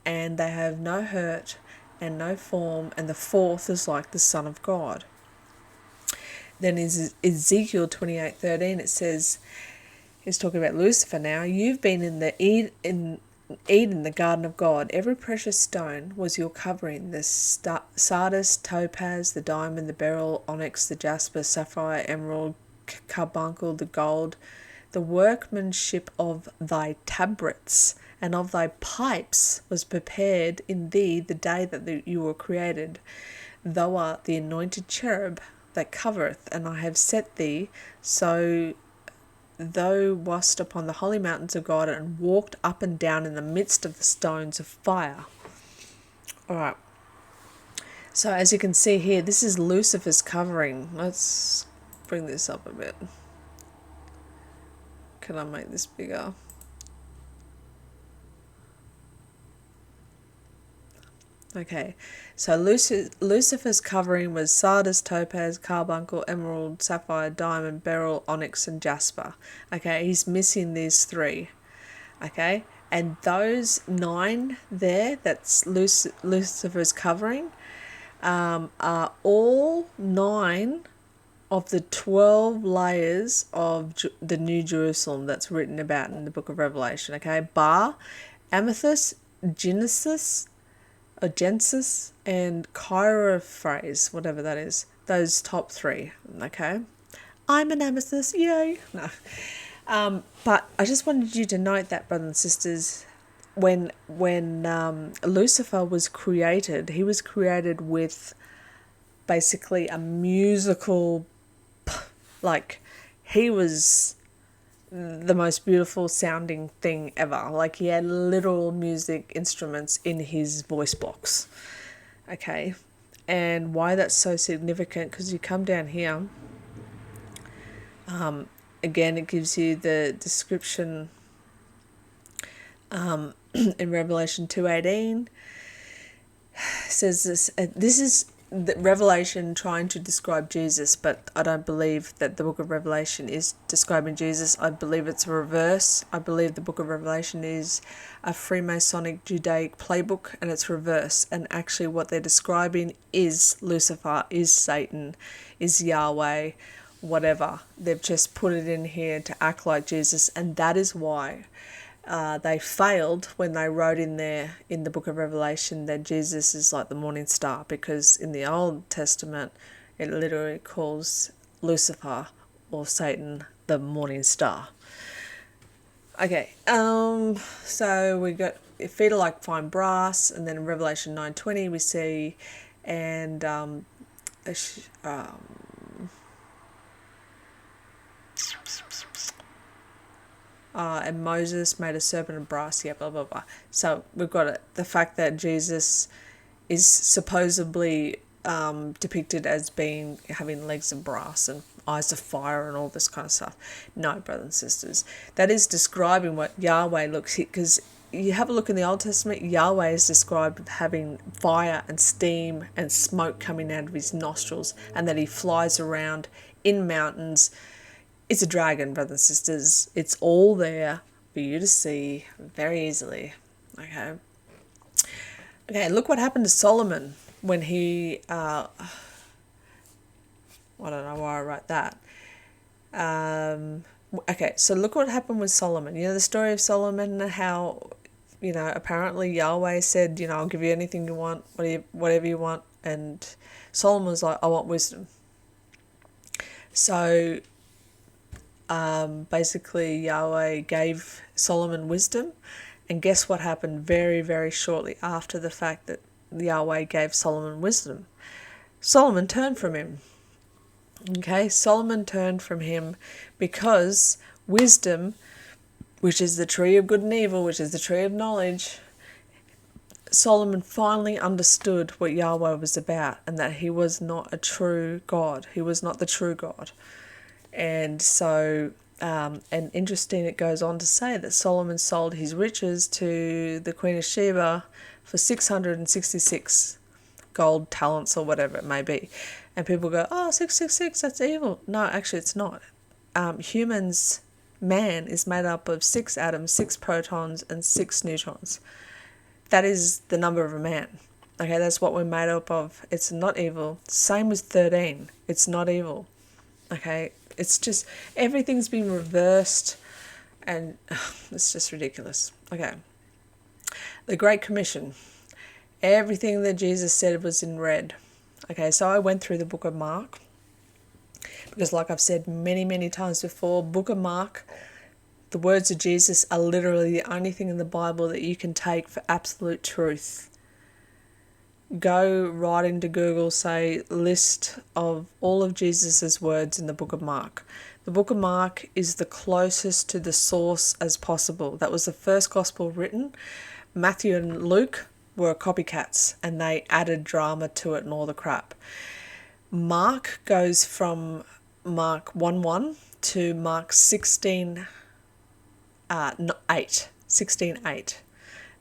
and they have no hurt and no form, and the 4th is like the Son of God. Then in Ezekiel 28:13 it says, he's talking about Lucifer now, you've been in Eden, the garden of God. Every precious stone was your covering, the sardis, topaz, the diamond, the beryl, onyx, the jasper, sapphire, emerald, carbuncle, the gold, the workmanship of thy tabrets and of thy pipes was prepared in thee the day that you were created. Thou art the anointed cherub that covereth, and I have set thee so thou wast upon the holy mountains of God, and walked up and down in the midst of the stones of fire. All right. So as you can see here, this is Lucifer's covering. Let's bring this up a bit. Can I make this bigger? Okay, so Lucifer's covering was sardis, topaz, carbuncle, emerald, sapphire, diamond, beryl, onyx, and jasper. Okay, he's missing these 3. Okay, and those 9 there, that's Lucifer's covering, are all 9 of the 12 layers of the New Jerusalem that's written about in the book of Revelation. Okay, bar, amethyst, genesis, and chiraphrase, whatever that is. Those top 3. Okay, I'm an amethyst, yay! No, but I just wanted you to note that, brothers and sisters, when Lucifer was created, he was created with basically a musical, like, he was the most beautiful sounding thing ever. Like, he had literal music instruments in his voice box. Okay, and why that's so significant, because you come down here, again, it gives you the description in Revelation 2:18. Says this is the Revelation trying to describe Jesus, but I don't believe that the book of Revelation is describing Jesus. I believe it's a reverse. I believe the book of Revelation is a Freemasonic Judaic playbook, and it's reverse. And actually what they're describing is Lucifer, is Satan, is Yahweh, whatever. They've just put it in here to act like Jesus, and that is why they failed when they wrote in there in the book of Revelation that Jesus is like the morning star, because in the Old Testament it literally calls Lucifer or Satan the morning star. Okay, so we got feet are like fine brass, and then in Revelation 9:20 we see, and and Moses made a serpent of brass, yeah, blah, blah, blah. So we've got it. The fact that Jesus is supposedly depicted as having legs of brass and eyes of fire and all this kind of stuff. No, brothers and sisters. That is describing what Yahweh looks like, because you have a look in the Old Testament, Yahweh is described as having fire and steam and smoke coming out of his nostrils, and that he flies around in mountains. It's a dragon, brothers and sisters. It's all there for you to see very easily. Okay. Okay, look what happened to Solomon when he... I don't know why I wrote that. Okay, so look what happened with Solomon. You know the story of Solomon and how, apparently Yahweh said, I'll give you anything you want, whatever you want. And Solomon was like, I want wisdom. So... basically Yahweh gave Solomon wisdom, and guess what happened very, very shortly after the fact that Yahweh gave Solomon wisdom? Solomon turned from him. Okay, Solomon turned from him because wisdom, which is the tree of good and evil, which is the tree of knowledge, Solomon finally understood what Yahweh was about, and that he was not a true God. He was not the true God. And so, and interesting, it goes on to say that Solomon sold his riches to the Queen of Sheba for 666 gold talents or whatever it may be. And people go, oh, 666, that's evil. No, actually it's not. Man is made up of 6 atoms, 6 protons, and 6 neutrons. That is the number of a man. Okay, that's what we're made up of. It's not evil. Same with 13. It's not evil. Okay, it's just everything's been reversed, and it's just ridiculous. Okay, the Great Commission. Everything that Jesus said was in red. Okay, so I went through the book of Mark, because like I've said many, many times before, book of Mark, the words of Jesus are literally the only thing in the Bible that you can take for absolute truth. Go right into Google, say list of all of Jesus's words in the book of Mark. The book of Mark is the closest to the source as possible. That was the first gospel written. Matthew and Luke were copycats, and they added drama to it and all the crap. Mark goes from Mark 1:1 to Mark 16:8.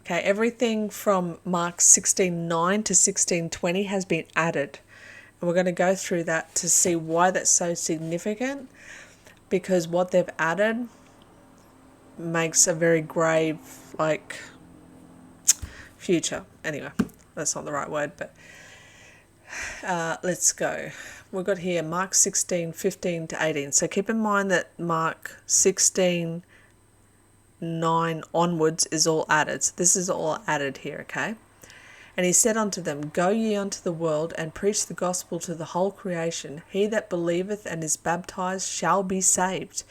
Okay, everything from Mark 16:9 to 16:20 has been added. And we're going to go through that to see why that's so significant, because what they've added makes a very grave, future. Anyway, that's not the right word, but let's go. We've got here Mark 16:15 to 18. So keep in mind that Mark 16:9 onwards is all added. So this is all added here, okay? And he said unto them, Go ye unto the world, and preach the gospel to the whole creation. He that believeth and is baptized shall be saved,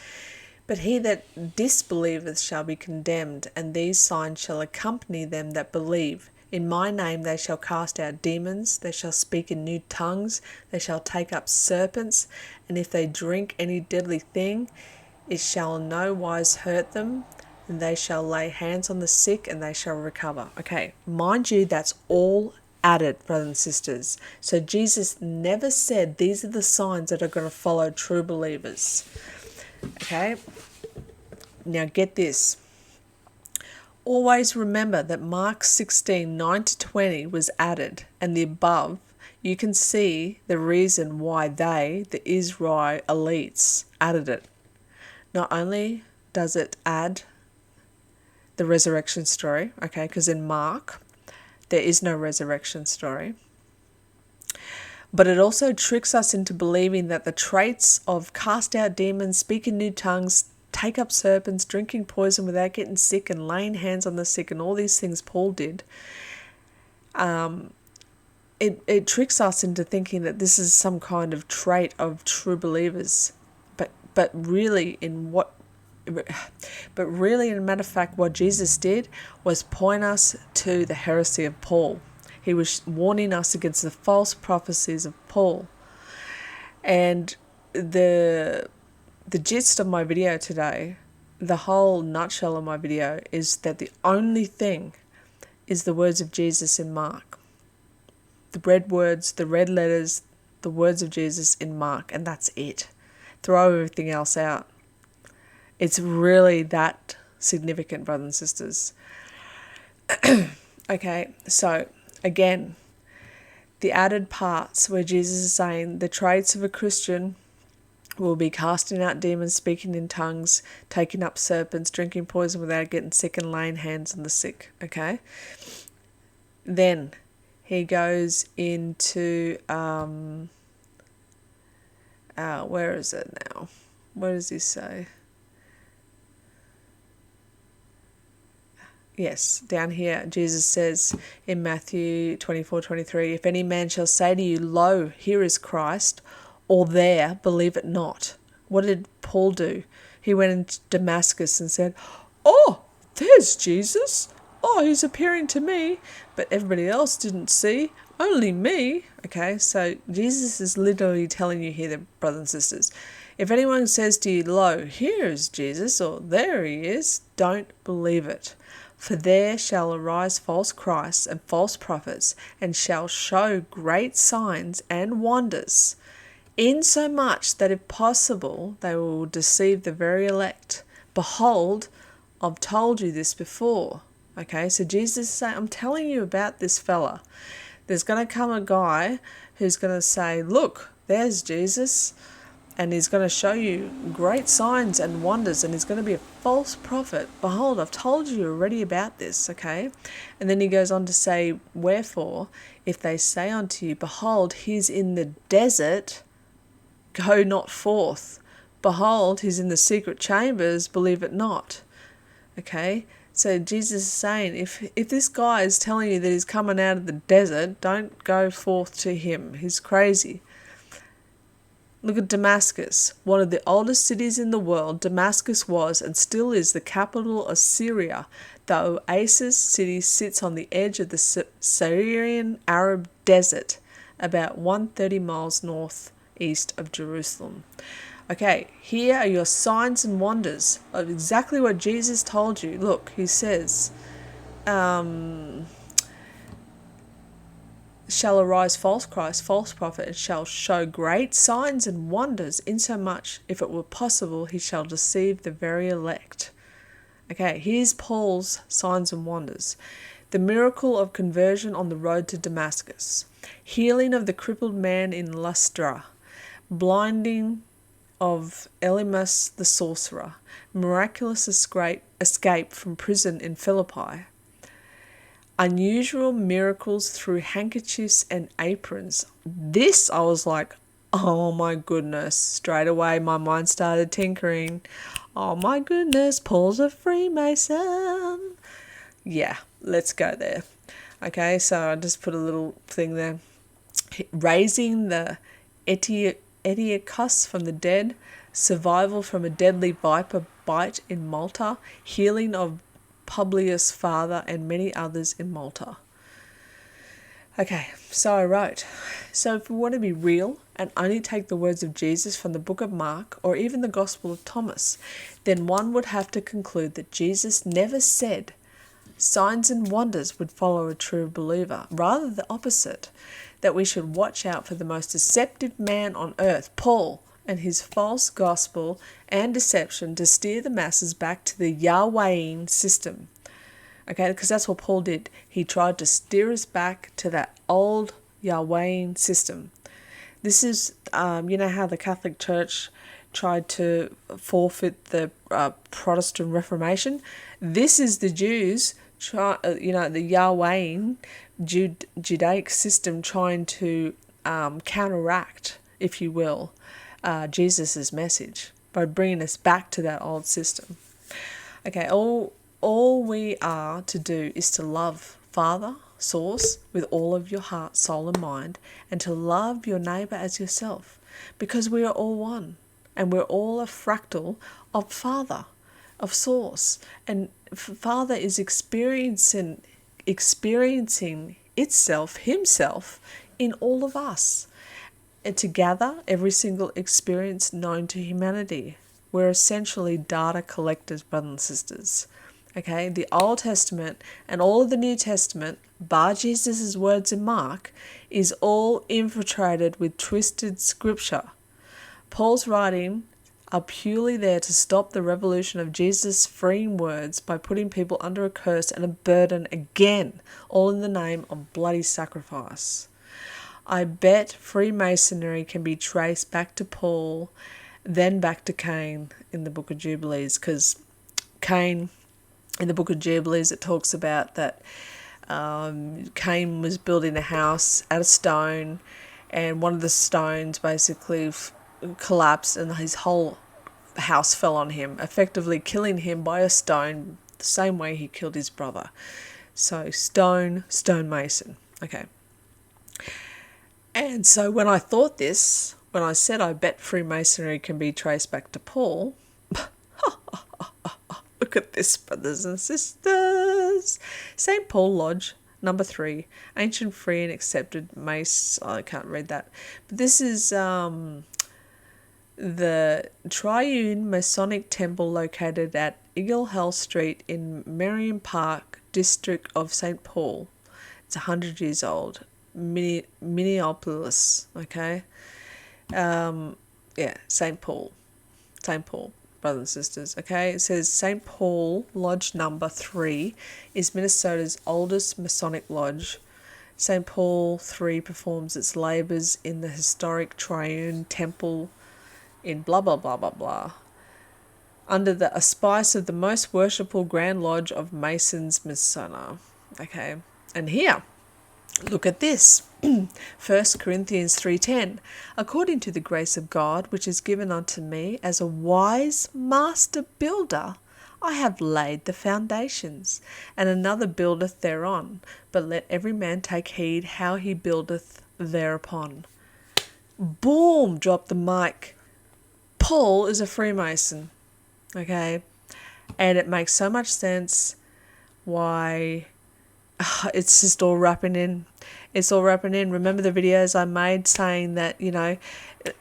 but he that disbelieveth shall be condemned. And these signs shall accompany them that believe. In my name they shall cast out demons, they shall speak in new tongues, they shall take up serpents, and if they drink any deadly thing, it shall no wise hurt them. And they shall lay hands on the sick, and they shall recover. Okay, mind you, that's all added, brothers and sisters. So Jesus never said these are the signs that are going to follow true believers. Okay? Now get this. Always remember that Mark 16:9-20 was added, and the above you can see the reason why they, the Israelites, added it. Not only does it add the resurrection story, okay, because in Mark there is no resurrection story, but it also tricks us into believing that the traits of cast out demons, speak in new tongues, take up serpents, drinking poison without getting sick, and laying hands on the sick, and all these things Paul did, it tricks us into thinking that this is some kind of trait of true believers. But really, in a matter of fact, what Jesus did was point us to the heresy of Paul. He was warning us against the false prophecies of Paul. And the gist of my video today, the whole nutshell of my video, is that the only thing is the words of Jesus in Mark. The red words, the red letters, the words of Jesus in Mark, and that's it. Throw everything else out. It's really that significant, brothers and sisters. Okay, so again, the added parts where Jesus is saying the traits of a Christian will be casting out demons, speaking in tongues, taking up serpents, drinking poison without getting sick, and laying hands on the sick. Okay? Then he goes into, where is it now? What does he say? Yes, down here, Jesus says in Matthew 24:23, if any man shall say to you, lo, here is Christ, or there, believe it not. What did Paul do? He went into Damascus and said, oh, there's Jesus. Oh, he's appearing to me. But everybody else didn't see, only me. Okay, so Jesus is literally telling you here, brothers and sisters, if anyone says to you, lo, here is Jesus, or there he is, don't believe it. For there shall arise false Christs and false prophets, and shall show great signs and wonders, insomuch that if possible they will deceive the very elect. Behold, I've told you this before. Okay, so Jesus is saying, I'm telling you about this fella. There's going to come a guy who's going to say, look, there's Jesus, and he's going to show you great signs and wonders, and he's going to be a false prophet. Behold, I've told you already about this, okay? And then he goes on to say, wherefore, if they say unto you, behold, he's in the desert, go not forth. Behold, he's in the secret chambers, believe it not. Okay? So Jesus is saying, if this guy is telling you that he's coming out of the desert, don't go forth to him. He's crazy. Look at Damascus, one of the oldest cities in the world. Damascus was and still is the capital of Syria. The oasis city sits on the edge of the Syrian Arab desert, about 130 miles northeast of Jerusalem. Okay, here are your signs and wonders of exactly what Jesus told you. Look, he says, shall arise false Christ, false prophet, and shall show great signs and wonders, insomuch, if it were possible, he shall deceive the very elect. Okay, here's Paul's signs and wonders. The miracle of conversion on the road to Damascus. Healing of the crippled man in Lystra. Blinding of Elymas the sorcerer. Miraculous escape from prison in Philippi. Unusual miracles through handkerchiefs and aprons. This, I was like, oh my goodness. Straight away, my mind started tinkering. Oh my goodness, Paul's a Freemason. Yeah, let's go there. Okay, so I just put a little thing there. Raising the Antiochus from the dead. Survival from a deadly viper bite in Malta. Healing of Publius' father and many others in Malta. Okay, so I wrote, so if we want to be real and only take the words of Jesus from the book of Mark or even the Gospel of Thomas, then one would have to conclude that Jesus never said Signs and wonders would follow a true believer, rather the opposite, that we should watch out for the most deceptive man on earth, Paul, and his false gospel and deception to steer the masses back to the Yahwehian system. Okay, because that's what Paul did. He tried to steer us back to that old Yahwehian system. This is, you know how the Catholic Church tried to forfeit the Protestant Reformation? This is the Jews, the Yahwehian Judaic system trying to counteract, if you will, Jesus' message by bringing us back to that old system. Okay, all we are to do is to love Father, Source, with all of your heart, soul and mind, and to love your neighbour as yourself, because we are all one, and we're all a fractal of Father, of Source, and Father is experiencing itself, himself, in all of us, and to gather every single experience known to humanity. We're essentially data collectors, brothers and sisters. Okay, the Old Testament and all of the New Testament, bar Jesus' words in Mark, is all infiltrated with twisted scripture. Paul's writing are purely there to stop the revolution of Jesus' freeing words by putting people under a curse and a burden again, all in the name of bloody sacrifice. I bet Freemasonry can be traced back to Paul, then back to Cain in the Book of Jubilees, because Cain, in the Book of Jubilees, it talks about that Cain was building a house out of stone, and one of the stones basically collapsed and his whole house fell on him, effectively killing him by a stone, the same way he killed his brother. So stonemason. Okay. And so when I thought this, when I said I bet Freemasonry can be traced back to Paul, look at this, brothers and sisters. St. Paul Lodge, number 3, ancient, free and accepted mace. I can't read that. But this is the Triune Masonic Temple located at Eagle Street in Merriam Park, district of St. Paul. It's 100 years old. Minneapolis, okay? St. Paul, brothers and sisters, okay? It says St. Paul Lodge number 3 is Minnesota's oldest Masonic lodge. St. Paul 3 performs its labours in the historic Triune Temple in blah, blah, blah, blah, blah, under the auspice of the most worshipful Grand Lodge of Masons Masona, okay? And here, look at this. 1 Corinthians 3:10. According to the grace of God, which is given unto me as a wise master builder, I have laid the foundations, and another buildeth thereon. But let every man take heed how he buildeth thereupon. Boom! Drop the mic. Paul is a Freemason. Okay? And it makes so much sense why it's just all wrapping in. It's all wrapping in. Remember the videos I made saying that, you know,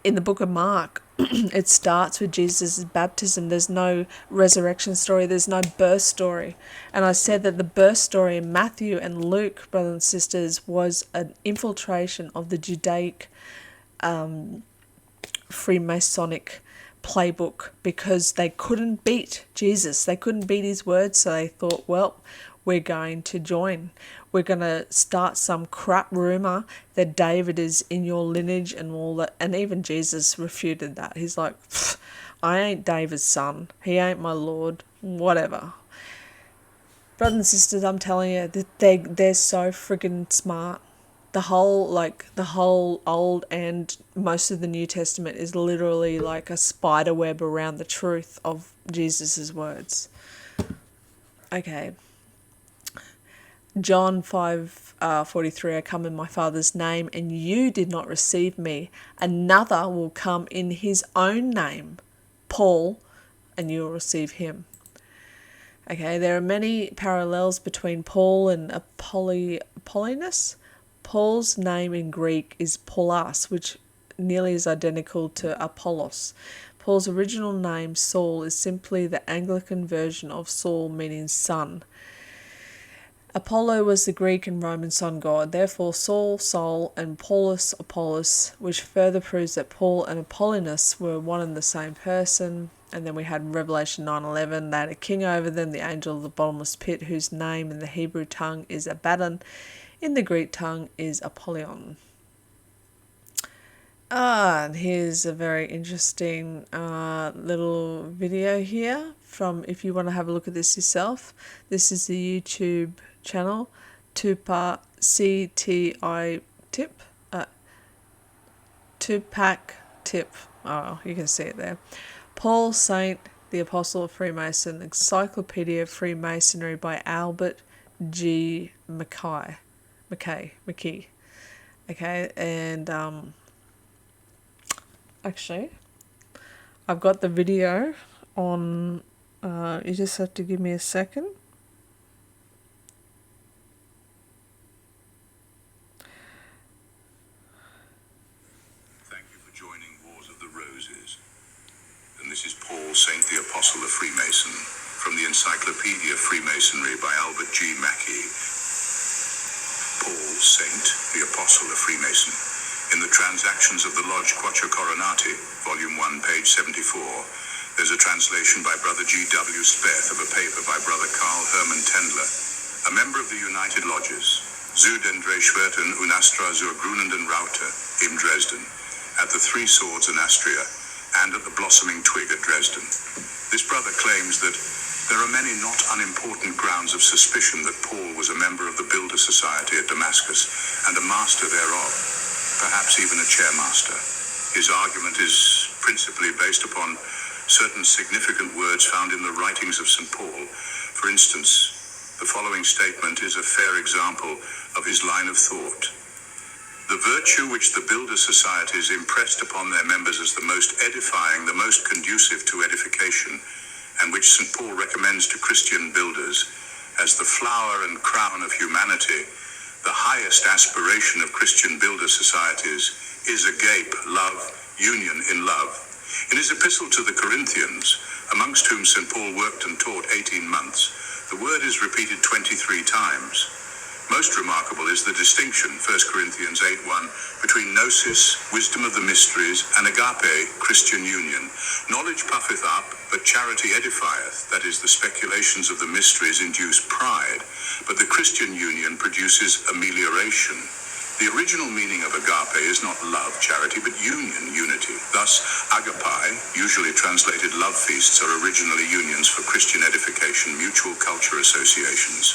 in the book of Mark, it starts with Jesus' baptism. There's no resurrection story. There's no birth story. And I said that the birth story in Matthew and Luke, brothers and sisters, was an infiltration of the Judaic Freemasonic playbook, because they couldn't beat Jesus. They couldn't beat his words, so they thought, well, we're going to join. We're going to start some crap rumor that David is in your lineage and all that. And even Jesus refuted that. He's like, I ain't David's son. He ain't my Lord. Whatever. Brothers and sisters, I'm telling you, they're so friggin' smart. The whole Old and most of the New Testament is literally like a spider web around the truth of Jesus' words. Okay. John 5:43, I come in my Father's name, and you did not receive me. Another will come in his own name, Paul, and you will receive him. Okay, there are many parallels between Paul and Apollinus. Paul's name in Greek is Paulos, which nearly is identical to Apollos. Paul's original name, Saul, is simply the Anglican version of Saul, meaning son. Apollo was the Greek and Roman sun god, therefore Saul, Sol, and Paulus, Apollos, which further proves that Paul and Apollonius were one and the same person. And then we had Revelation 9:11, they had a king over them, the angel of the bottomless pit, whose name in the Hebrew tongue is Abaddon, in the Greek tongue is Apollyon. And here's a very interesting little video here from, if you want to have a look at this yourself. This is the YouTube channel, Tupac CTI Tip. Tupac Tip. Oh, you can see it there. Paul Saint, the Apostle of Freemason, Encyclopedia of Freemasonry by Albert G. McKay. Okay, and actually, I've got the video on, you just have to give me a second. Thank you for joining Wars of the Roses. And this is Paul, Saint the Apostle of Freemason, from the Encyclopedia of Freemasonry by Albert G. Mackey. Paul, Saint the Apostle of Freemason. In the Transactions of the Lodge Quattro Coronati, Volume 1, page 74, there's a translation by Brother G.W. Speth of a paper by Brother Carl Hermann Tendler, a member of the United Lodges, zu den drei Schwertern und Astra zur grünenden Raute, in Dresden, at the Three Swords in Astria, and at the Blossoming Twig at Dresden. This brother claims that there are many not unimportant grounds of suspicion that Paul was a member of the Builder Society at Damascus, and a master thereof, perhaps even a chairmaster. His argument is principally based upon certain significant words found in the writings of St. Paul. For instance, the following statement is a fair example of his line of thought. The virtue which the Builder Societies impressed upon their members as the most edifying, the most conducive to edification, and which St. Paul recommends to Christian builders as the flower and crown of humanity, the highest aspiration of Christian Builder Societies, is agape, love, union in love. In his epistle to the Corinthians, amongst whom St. Paul worked and taught 18 months, the word is repeated 23 times. Most remarkable is the distinction, 1 Corinthians 8:1, between gnosis, wisdom of the mysteries, and agape, Christian union. Knowledge puffeth up, but charity edifieth, that is, the speculations of the mysteries induce pride, but the Christian union produces amelioration. The original meaning of agape is not love, charity, but union, unity. Thus, agape, usually translated love feasts, are originally unions for Christian edification, mutual culture associations.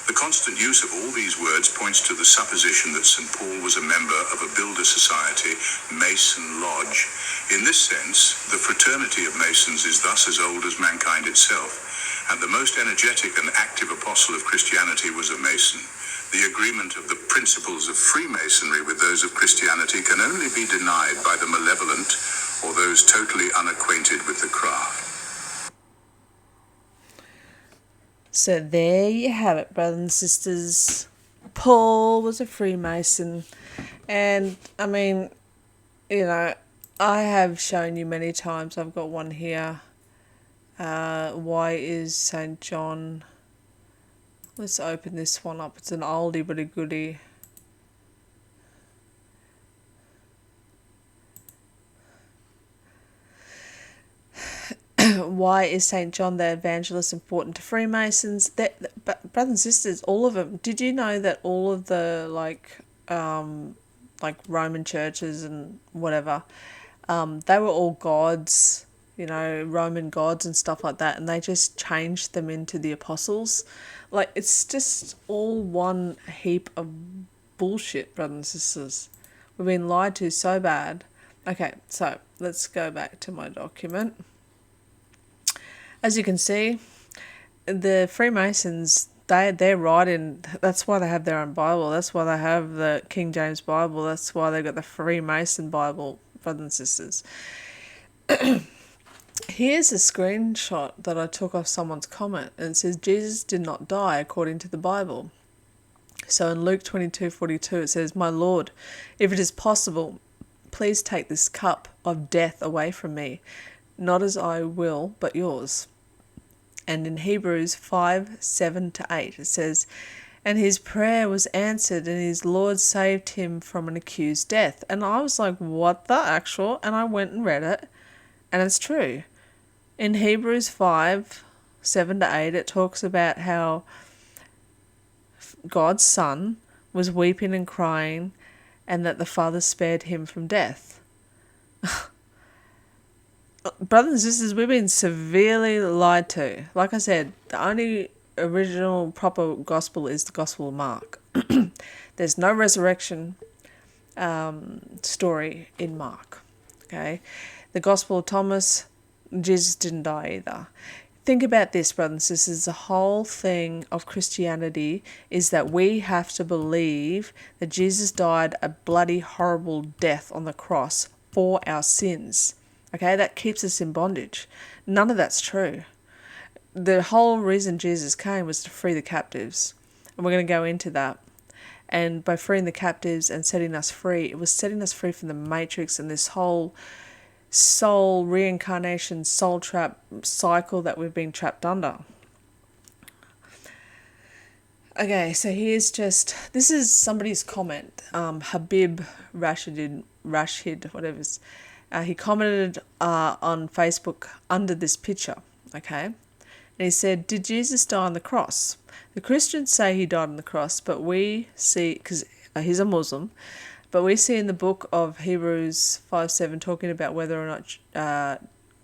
The constant use of all these words points to the supposition that St. Paul was a member of a Builder Society, Mason Lodge. In this sense, the fraternity of Masons is thus as old as mankind itself, and the most energetic and active apostle of Christianity was a Mason. The agreement of the principles of Freemasonry with those of Christianity can only be denied by the malevolent or those totally unacquainted with the craft. So there you have it, brothers and sisters. Paul was a Freemason. And, I mean, you know, I have shown you many times. I've got one here. Why is St. John... Let's open this one up. It's an oldie but a goodie. Why is St. John the Evangelist important to Freemasons? Brothers and sisters, all of them. Did you know that all of the like Roman churches and whatever, they were all gods, you know, Roman gods and stuff like that, and they just changed them into the apostles. Like, it's just all one heap of bullshit, brothers and sisters. We've been lied to so bad. Okay, so let's go back to my document. As you can see, the Freemasons, they're writing, that's why they have their own Bible. That's why they have the King James Bible. That's why they've got the Freemason Bible, brothers and sisters. Here's a screenshot that I took off someone's comment, and it says, Jesus did not die according to the Bible. So in Luke 22:42 it says, My Lord, if it is possible, please take this cup of death away from me. Not as I will, but yours. And in Hebrews 5:7-8 it says, and his prayer was answered, and his Lord saved him from an accused death. And I was like, what the actual? And I went and read it, and it's true. In Hebrews 5:7-8 it talks about how God's Son was weeping and crying, and that the Father spared him from death. Brothers and sisters, we've been severely lied to. Like I said, the only original proper gospel is the Gospel of Mark. There's no resurrection story in Mark. Okay, the Gospel of Thomas, Jesus didn't die either. Think about this, brothers and sisters. The whole thing of Christianity is that we have to believe that Jesus died a bloody, horrible death on the cross for our sins. Okay, that keeps us in bondage. None of that's true. The whole reason Jesus came was to free the captives. And we're going to go into that. And by freeing the captives and setting us free, it was setting us free from the matrix and this whole soul reincarnation, soul trap cycle that we've been trapped under. Okay, so here's this is somebody's comment. Habib Rashid, whatever. He commented on Facebook under this picture, okay? And he said, did Jesus die on the cross? The Christians say he died on the cross, but we see, because he's a Muslim, but we see in the book of Hebrews 5:7 talking about whether or not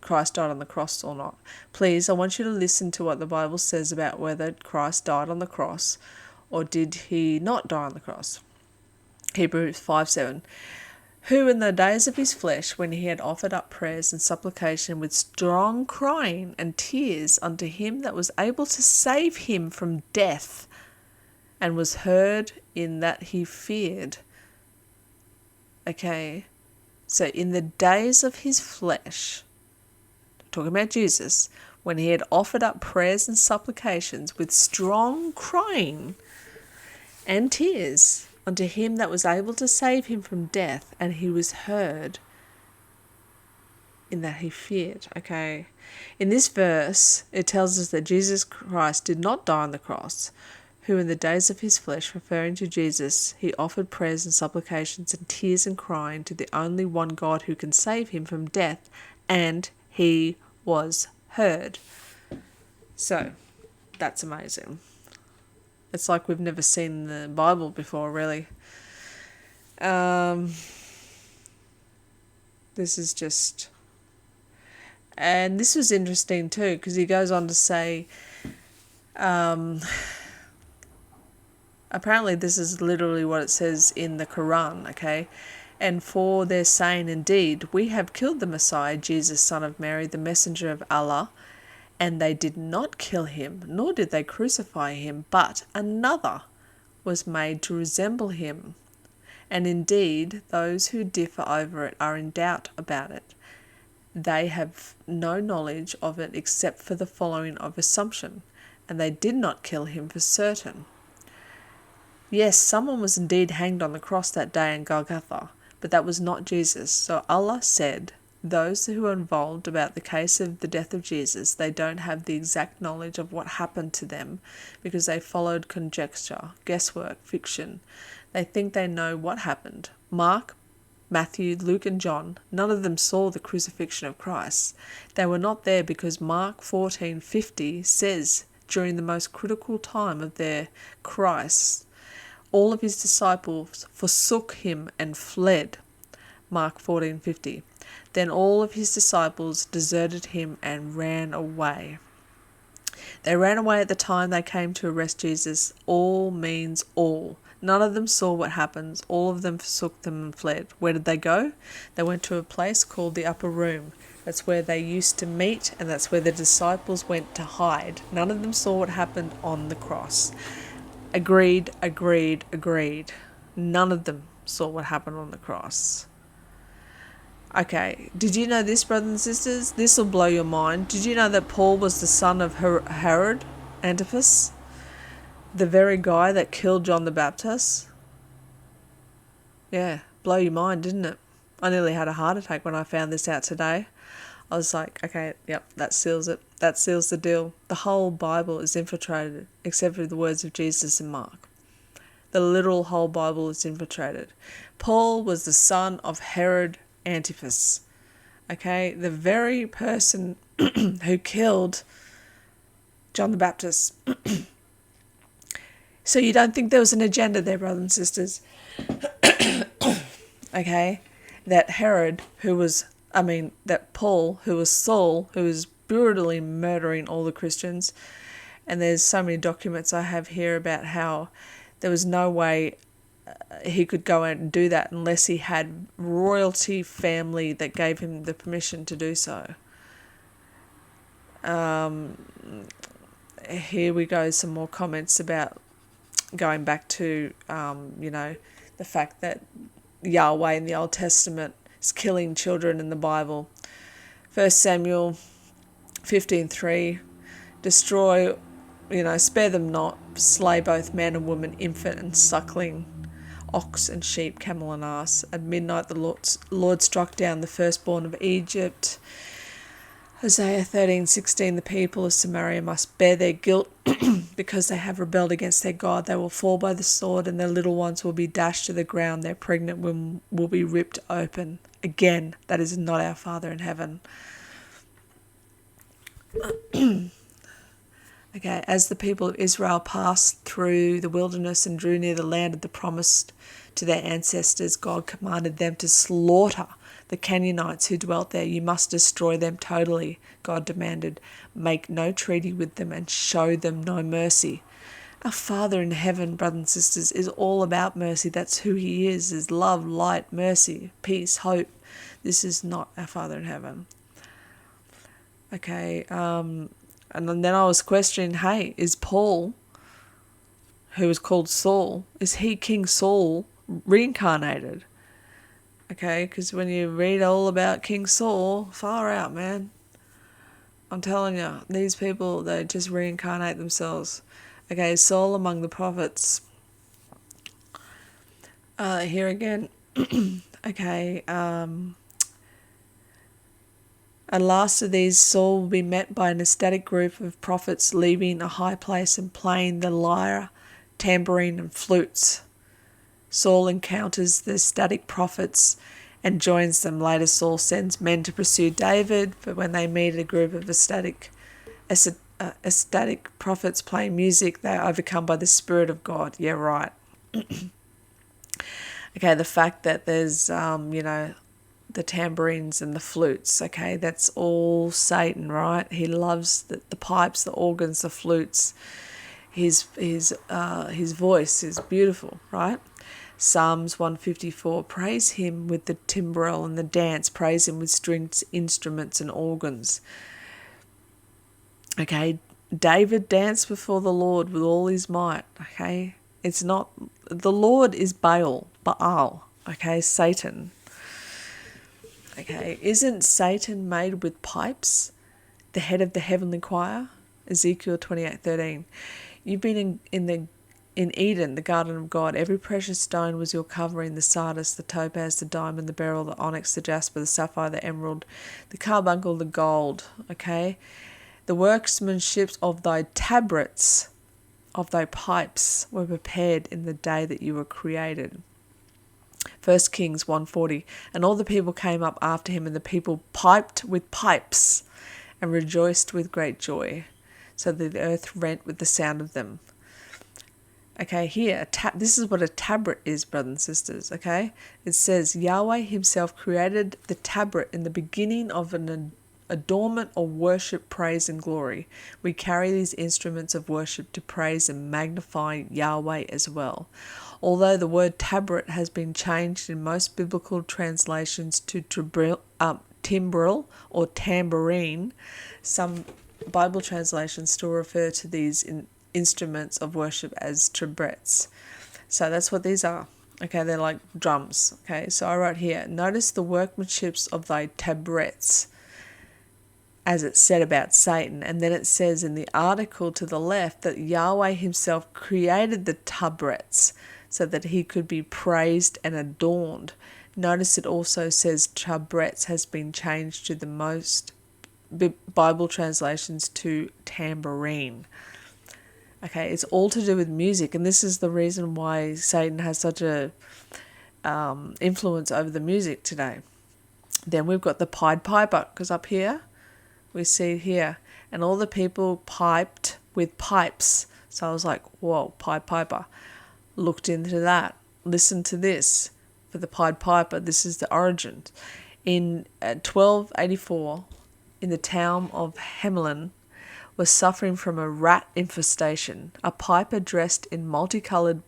Christ died on the cross or not. Please, I want you to listen to what the Bible says about whether Christ died on the cross or did he not die on the cross. Hebrews 5:7. Who in the days of his flesh, when he had offered up prayers and supplication with strong crying and tears unto him that was able to save him from death, and was heard in that he feared. Okay, so in the days of his flesh, talking about Jesus, when he had offered up prayers and supplications with strong crying and tears unto him that was able to save him from death, and he was heard in that he feared. Okay, in this verse it tells us that Jesus Christ did not die on the cross, who in the days of his flesh, referring to Jesus, he offered prayers and supplications and tears and crying to the only one God who can save him from death, and he was heard. So that's amazing. It's like we've never seen the Bible before, really. This is just... And this was interesting too, because he goes on to say, apparently this is literally what it says in the Quran, okay? And for their saying, indeed, we have killed the Messiah, Jesus, son of Mary, the messenger of Allah, and they did not kill him, nor did they crucify him, but another was made to resemble him. And indeed, those who differ over it are in doubt about it. They have no knowledge of it except for the following of assumption, and they did not kill him for certain. Yes, someone was indeed hanged on the cross that day in Golgotha, but that was not Jesus. So Allah said, those who are involved about the case of the death of Jesus, they don't have the exact knowledge of what happened to them because they followed conjecture, guesswork, fiction. They think they know what happened. Mark, Matthew, Luke and John, none of them saw the crucifixion of Christ. They were not there because Mark 14:50 says, during the most critical time of their Christ, all of his disciples forsook him and fled. Mark 14:50. Then all of his disciples deserted him and ran away. They ran away at the time they came to arrest Jesus. All means all. None of them saw what happened. All of them forsook them and fled. Where did they go? They went to a place called the Upper Room. That's where they used to meet, and that's where the disciples went to hide. None of them saw what happened on the cross. Agreed. None of them saw what happened on the cross. Okay, did you know this, brothers and sisters? This will blow your mind. Did you know that Paul was the son of Herod Antipas? The very guy that killed John the Baptist? Yeah, blow your mind, didn't it? I nearly had a heart attack when I found this out today. I was like, okay, yep, that seals it. That seals the deal. The whole Bible is infiltrated, except for the words of Jesus in Mark. The literal whole Bible is infiltrated. Paul was the son of Herod Antipas. Okay, the very person who killed John the Baptist. So you don't think there was an agenda there, brothers and sisters? Okay, that Herod, that Paul, who was Saul, who was brutally murdering all the Christians, and there's so many documents I have here about how there was no way he could go out and do that unless he had royalty family that gave him the permission to do so. Here we go, some more comments about going back to, the fact that Yahweh in the Old Testament is killing children in the Bible. 1 Samuel 15:3, destroy, spare them not, slay both man and woman, infant and suckling, ox and sheep, camel and ass. At midnight the Lord struck down the firstborn of Egypt. Isaiah 13:16, the people of Samaria must bear their guilt because they have rebelled against their God. They will fall by the sword, and their little ones will be dashed to the ground. Their pregnant women will be ripped open. Again, that is not our Father in heaven. Okay, as the people of Israel passed through the wilderness and drew near the land of the promise to their ancestors, God commanded them to slaughter the Canaanites who dwelt there. You must destroy them totally, God demanded. Make no treaty with them and show them no mercy. Our Father in heaven, brothers and sisters, is all about mercy. That's who he is love, light, mercy, peace, hope. This is not our Father in heaven. Okay, and then I was questioning, hey, is Paul, who was called Saul, is he King Saul reincarnated? Okay, because when you read all about King Saul, far out, man. I'm telling you, these people, they just reincarnate themselves. Okay, Saul among the prophets. Here again, okay, at last of these, Saul will be met by an ecstatic group of prophets leaving a high place and playing the lyre, tambourine, and flutes. Saul encounters the ecstatic prophets and joins them. Later, Saul sends men to pursue David, but when they meet a group of ecstatic prophets playing music, they are overcome by the Spirit of God. Yeah, right. Okay, the fact that there's, the tambourines and the flutes, okay, that's all Satan, right? He loves the pipes, the organs, the flutes. His voice is beautiful, right? Psalms 154, praise him with the timbrel and the dance, praise him with stringed instruments and organs. Okay, David danced before the Lord with all his might, okay? It's not, the Lord is Baal, okay, Satan. Okay, isn't Satan made with pipes, the head of the heavenly choir? Ezekiel 28:13. You've been in Eden, the garden of God. Every precious stone was your covering: the sardius, the topaz, the diamond, the beryl, the onyx, the jasper, the sapphire, the emerald, the carbuncle, the gold. Okay, the workmanship of thy tabrets, of thy pipes, were prepared in the day that you were created. 1 Kings 1:40, and all the people came up after him, and the people piped with pipes and rejoiced with great joy, so that the earth rent with the sound of them. Okay, here, this is what a tabret is, brothers and sisters, okay? It says, Yahweh himself created the tabret in the beginning of an adornment or worship, praise, and glory. We carry these instruments of worship to praise and magnify Yahweh as well. Although the word tabret has been changed in most biblical translations to timbrel or tambourine, some Bible translations still refer to these instruments of worship as tabrets. So that's what these are. Okay, they're like drums. Okay, so I wrote here, notice the workmanships of thy tabrets, as it said about Satan. And then it says in the article to the left that Yahweh himself created the tabrets so that he could be praised and adorned. Notice it also says tabrets has been changed to the most Bible translations to tambourine. Okay, it's all to do with music, and this is the reason why Satan has such a influence over the music today. Then we've got the Pied Piper, because up here, we see it here, and all the people piped with pipes. So I was like, whoa, Pied Piper. Looked into that. Listened to this. For the Pied Piper, this is the origin. In 1284, in the town of Hamelin, was suffering from a rat infestation. A piper dressed in multicoloured,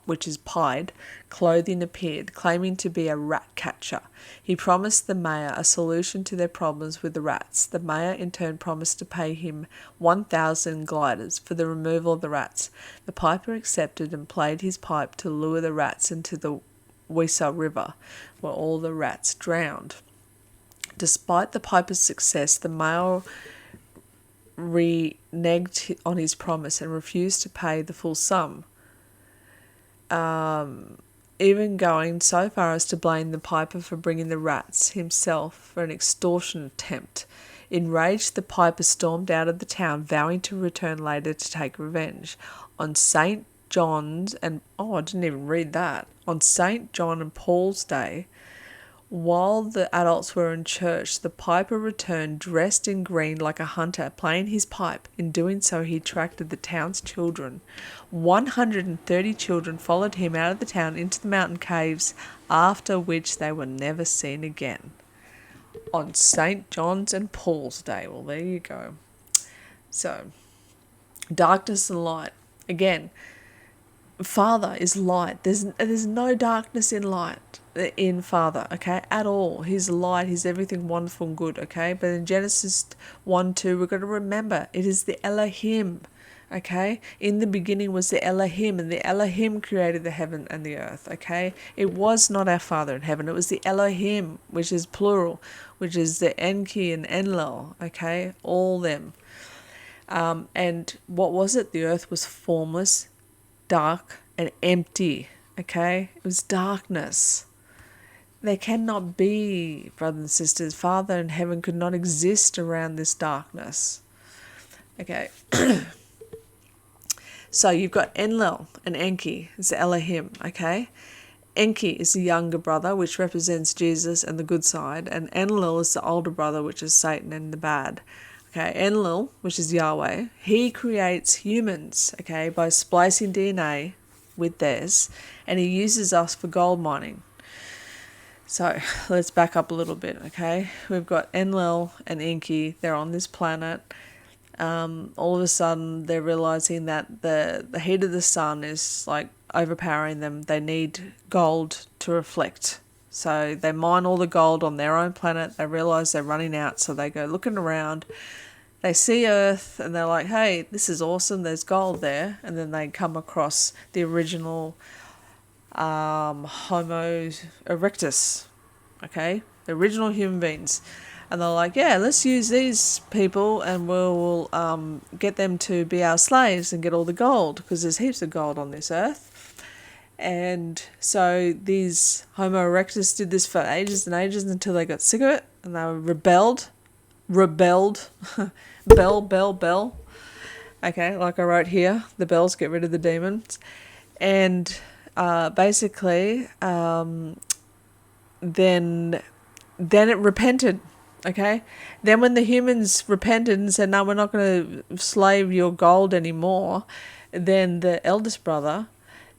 which is pied, clothing appeared, claiming to be a rat catcher. He promised the mayor a solution to their problems with the rats. The mayor in turn promised to pay him 1,000 gliders for the removal of the rats. The piper accepted and played his pipe to lure the rats into the Weser River, where all the rats drowned. Despite the piper's success, the mayor reneged on his promise and refused to pay the full sum, even going so far as to blame the piper for bringing the rats himself for an extortion attempt. Enraged, the piper stormed out of the town, vowing to return later to take revenge. On St. John's and I didn't even read that. On St. John and Paul's Day, while the adults were in church, the piper returned dressed in green like a hunter, playing his pipe. In doing so, he attracted the town's children. 130 children followed him out of the town into the mountain caves, after which they were never seen again. On St. John's and Paul's Day. Well, there you go. So, darkness and light. Again, Father is light. There's no darkness in light, in Father, okay, at all. He's light. He's everything wonderful and good, okay. But in Genesis 1:2, we've got to remember it is the Elohim, okay. In the beginning was the Elohim, and the Elohim created the heaven and the earth, okay. It was not our Father in heaven. It was the Elohim, which is plural, which is the Enki and Enlil, okay, all them. And what was it? The earth was formless, dark and empty, okay? It was darkness. There cannot be, brothers and sisters, Father in heaven could not exist around this darkness, okay? So you've got Enlil and Enki, it's the Elohim, okay? Enki is the younger brother, which represents Jesus and the good side, and Enlil is the older brother, which is Satan and the bad. Okay, Enlil, which is Yahweh, he creates humans, okay, by splicing DNA with theirs, and he uses us for gold mining. So let's back up a little bit, okay? We've got Enlil and Enki, they're on this planet. All of a sudden, they're realizing that the heat of the sun is like overpowering them. They need gold to reflect. So they mine all the gold on their own planet. They realize they're running out, so they go looking around. They see Earth, and they're like, hey, this is awesome, there's gold there. And then they come across the original Homo erectus, okay? The original human beings. And they're like, yeah, let's use these people, and we'll get them to be our slaves and get all the gold, because there's heaps of gold on this Earth. And so these Homo erectus did this for ages and ages until they got sick of it, and they rebelled, bell. Okay, like I wrote here, the bells get rid of the demons. And basically, then it repented, okay? Then when the humans repented and said, no, we're not going to slave your gold anymore, then the eldest brother,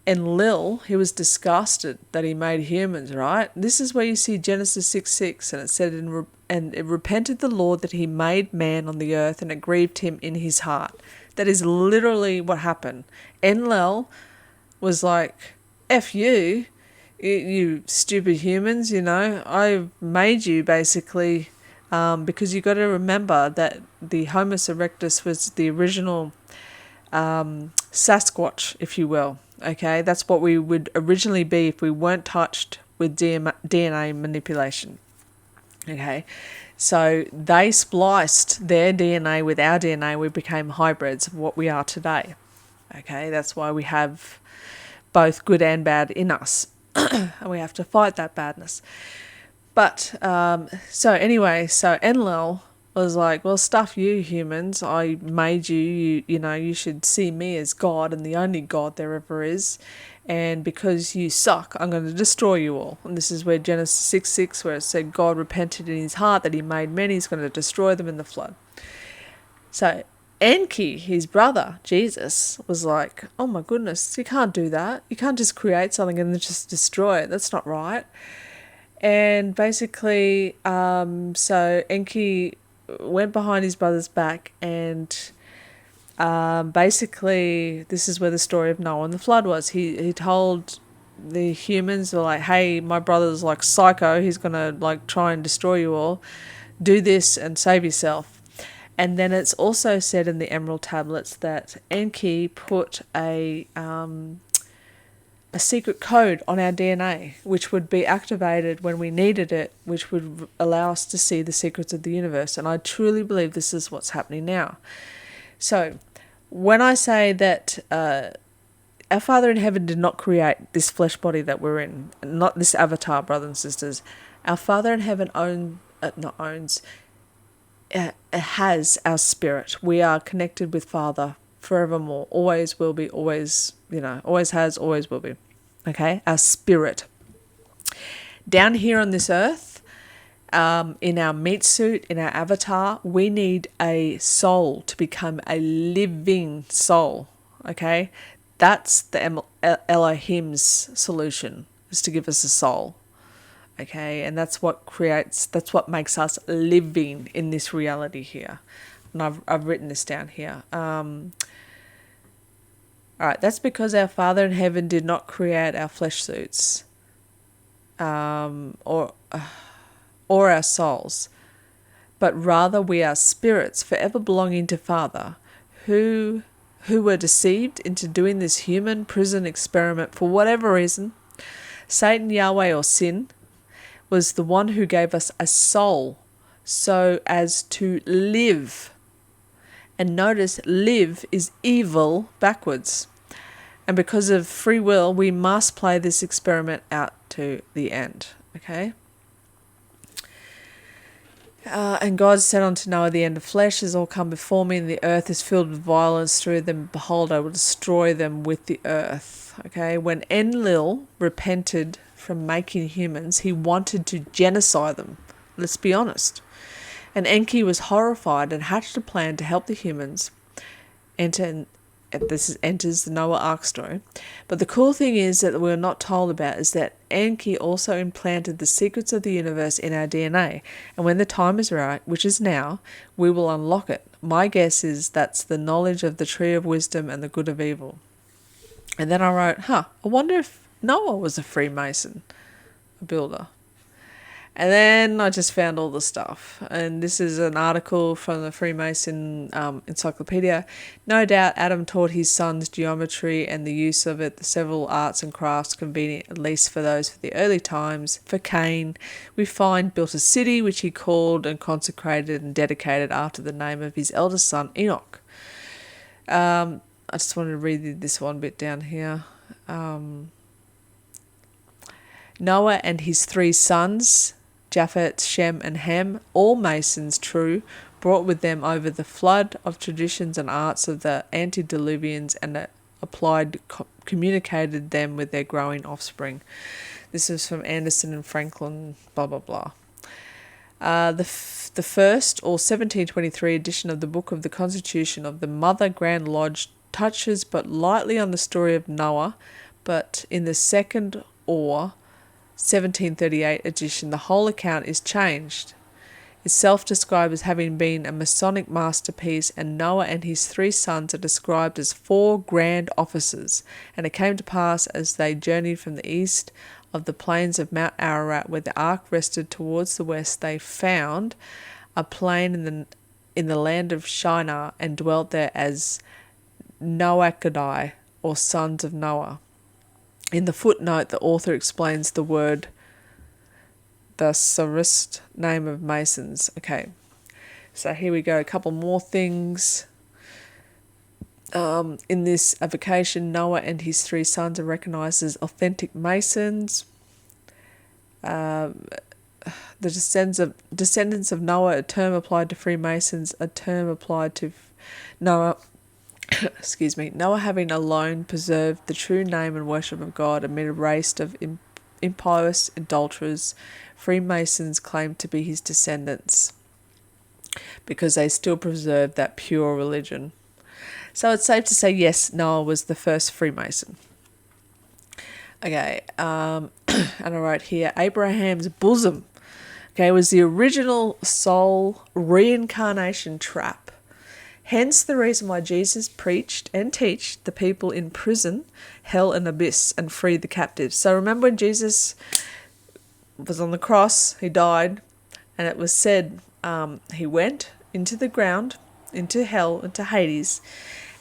Enlil, he was disgusted that he made humans, right? This is where you see Genesis 6:6, and it said, and it repented the Lord that he made man on the earth, and it grieved him in his heart. That is literally what happened. Enlil was like, F you, you stupid humans, you know, I made you basically, because you got to remember that the Homo erectus was the original Sasquatch, if you will. Okay, that's what we would originally be if we weren't touched with DNA manipulation. Okay, so they spliced their DNA with our DNA. We became hybrids of what we are today. Okay, that's why we have both good and bad in us. And we have to fight that badness. But, so Enlil was like, well, stuff you humans. I made you, you know, you should see me as God and the only God there ever is. And because you suck, I'm going to destroy you all. And this is where Genesis 6:6, where it said God repented in his heart that he made many, he's going to destroy them in the flood. So Enki, his brother, Jesus, was like, oh my goodness, you can't do that. You can't just create something and then just destroy it. That's not right. And basically, so Enki went behind his brother's back, and basically this is where the story of Noah and the flood was. He told the humans, were like, hey, my brother's like psycho, he's gonna like try and destroy you all, do this and save yourself. And then it's also said in the Emerald Tablets that Enki put a secret code on our DNA, which would be activated when we needed it, which would allow us to see the secrets of the universe. And I truly believe this is what's happening now. So when I say that our Father in heaven did not create this flesh body that we're in, not this avatar, brothers and sisters. Our Father in heaven has our spirit. We are connected with Father forevermore, always will be, always, always has, always will be. Okay, our spirit. Down here on this earth, in our meat suit, in our avatar, we need a soul to become a living soul. Okay, that's the Elohim's solution, is to give us a soul. Okay, and that's what makes us living in this reality here. And I've written this down here. All right, that's because our Father in heaven did not create our flesh suits, or our souls, but rather we are spirits forever belonging to Father, who were deceived into doing this human prison experiment for whatever reason. Satan, Yahweh, or sin was the one who gave us a soul so as to live. And notice, live is evil backwards. And because of free will, we must play this experiment out to the end. Okay? And God said unto Noah, the end of flesh has all come before me, and the earth is filled with violence through them. Behold, I will destroy them with the earth. Okay? When Enlil repented from making humans, he wanted to genocide them. Let's be honest. And Enki was horrified and hatched a plan to help the humans. This enters the Noah Ark story. But the cool thing is that we're not told about is that Enki also implanted the secrets of the universe in our DNA. And when the time is right, which is now, we will unlock it. My guess is that's the knowledge of the tree of wisdom and the good of evil. And then I wrote, I wonder if Noah was a Freemason, a builder. And then I just found all the stuff. And this is an article from the Freemason Encyclopedia. No doubt Adam taught his sons geometry and the use of it, the several arts and crafts convenient, at least for those for the early times. For Cain, we find built a city which he called and consecrated and dedicated after the name of his eldest son, Enoch. I just wanted to read this one bit down here. Noah and his 3 sons, Japheth, Shem, and Ham, all Masons true, brought with them over the flood of traditions and arts of the antediluvians and communicated them with their growing offspring. This is from Anderson and Franklin, blah, blah, blah. The first, or 1723 edition of the Book of the Constitution of the Mother Grand Lodge touches but lightly on the story of Noah, but in the second, or 1738 edition, the whole account is changed. It's self-described as having been a Masonic masterpiece, and Noah and his 3 sons are described as 4 grand officers. And it came to pass, as they journeyed from the east of the plains of Mount Ararat, where the ark rested towards the west, they found a plain in the land of Shinar, and dwelt there as Noachidai, or sons of Noah. In the footnote, the author explains the word, the Sarist name of Masons. Okay, so here we go. A couple more things. In this avocation, Noah and his 3 sons are recognized as authentic Masons. the descendants of Noah, a term applied to Freemasons, a term applied to Noah. Excuse me. Noah, having alone preserved the true name and worship of God amid a race of impious adulterers, Freemasons claim to be his descendants because they still preserve that pure religion. So it's safe to say, yes, Noah was the first Freemason. Okay, and I wrote here, Abraham's bosom, okay, was the original soul reincarnation trap. Hence the reason why Jesus preached and taught the people in prison, hell and abyss, and freed the captives. So remember when Jesus was on the cross, he died, and it was said he went into the ground, into hell, into Hades,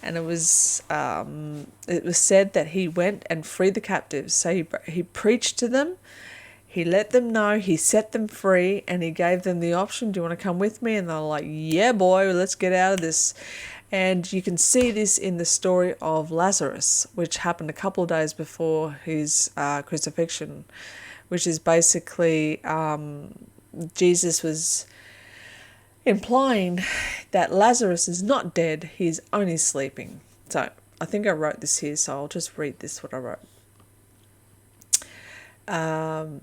and it was said that he went and freed the captives. So he preached to them, he let them know, he set them free, and he gave them the option, do you want to come with me? And they're like, yeah, boy, let's get out of this. And you can see this in the story of Lazarus, which happened a couple of days before his crucifixion, which is basically Jesus was implying that Lazarus is not dead, he's only sleeping. So I think I wrote this here, so I'll just read this, what I wrote.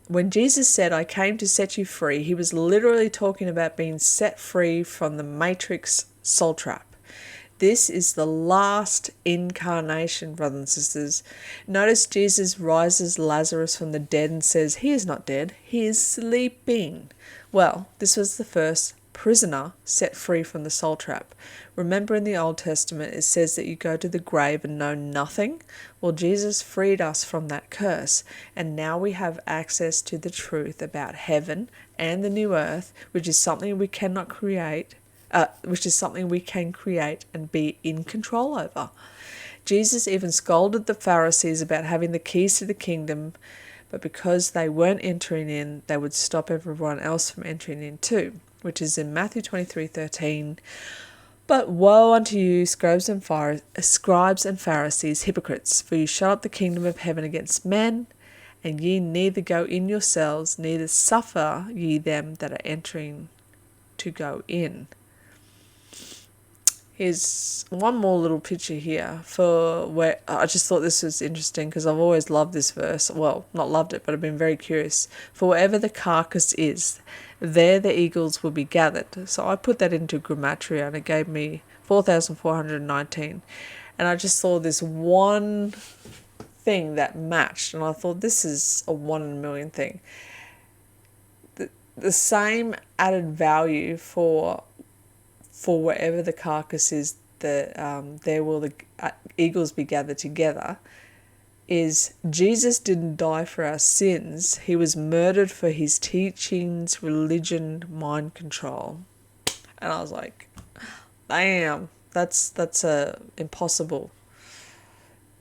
When Jesus said, I came to set you free, he was literally talking about being set free from the matrix soul trap. This is the last incarnation, brothers and sisters. Notice Jesus rises Lazarus from the dead and says, he is not dead, he is sleeping. Well, this was the first prisoner set free from the soul trap. Remember in the Old Testament it says that you go to the grave and know nothing? Well, Jesus freed us from that curse, and now we have access to the truth about heaven and the new earth, which is something we cannot create, which is something we can create and be in control over. Jesus even scolded the Pharisees about having the keys to the kingdom, but because they weren't entering in, they would stop everyone else from entering in too, which is in Matthew 23:13. But woe unto you, scribes and Pharisees, hypocrites, for you shut up the kingdom of heaven against men, and ye neither go in yourselves, neither suffer ye them that are entering to go in. Here's one more little picture here for where I just thought this was interesting because I've always loved this verse. Well, not loved it, but I've been very curious. For wherever the carcass is, there the eagles will be gathered. So I put that into Gematria and it gave me 4,419. And I just saw this one thing that matched, and I thought this is a 1 in a million thing. The same added value for wherever the carcass is, there will the eagles be gathered together, is Jesus didn't die for our sins. He was murdered for his teachings, religion, mind control. And I was like, damn, that's a impossible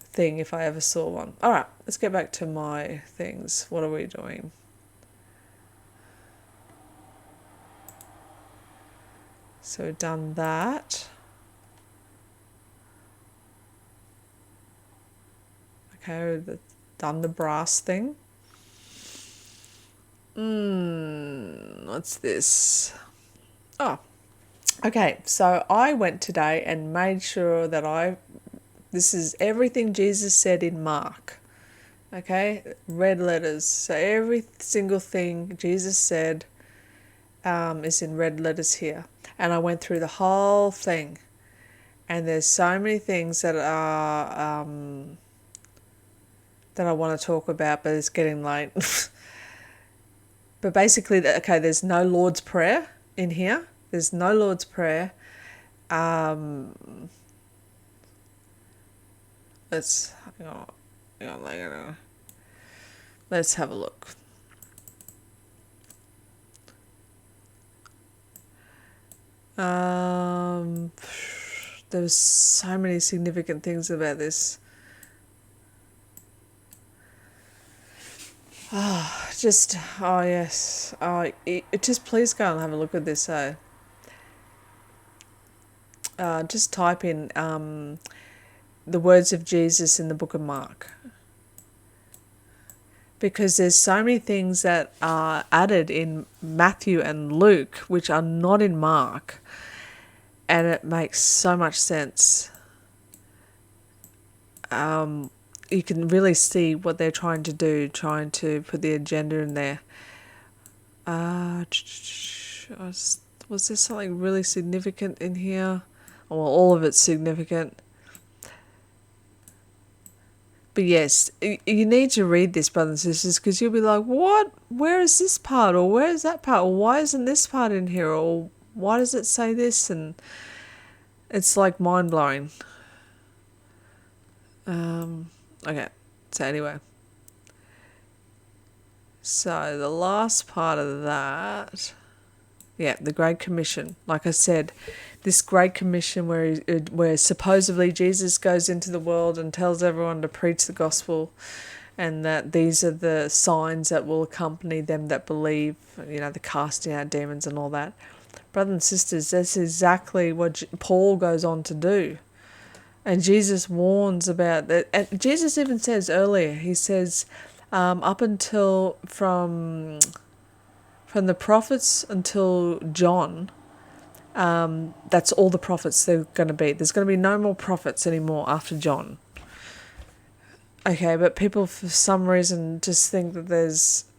thing if I ever saw one. All right, let's get back to my things. What are we doing? So we've done that. Okay, we've done the brass thing. What's this? Oh, okay. So I went today and made sure that this is everything Jesus said in Mark. Okay, red letters. So every single thing Jesus said is in red letters here. And I went through the whole thing. And there's so many things that are that I want to talk about, but it's getting late. But basically, okay, there's no Lord's Prayer in here. There's no Lord's Prayer. Let's have a look. There's so many significant things about this. Just please go and have a look at this. Just type in the words of Jesus in the book of Mark. because there's so many things that are added in Matthew and Luke which are not in Mark, and it makes so much sense. You can really see what they're trying to do, trying to put the agenda in there. Was there something really significant in here? Well, all of it's significant. But yes, you need to read this, brothers and sisters, because you'll be like, what? Where is this part? Or where is that part? Or why isn't this part in here? Or why does it say this? And it's like mind-blowing. Okay, so anyway. So the last part of that, yeah, the Great Commission. Like I said, this Great Commission where supposedly Jesus goes into the world and tells everyone to preach the gospel, and that these are the signs that will accompany them that believe, the casting out demons and all that. Brothers and sisters, that's exactly what Paul goes on to do. And Jesus warns about that. And Jesus even says earlier, he says, up until from the prophets until John, that's all the prophets there are going to be. There's going to be no more prophets anymore after John. Okay, but people for some reason just think that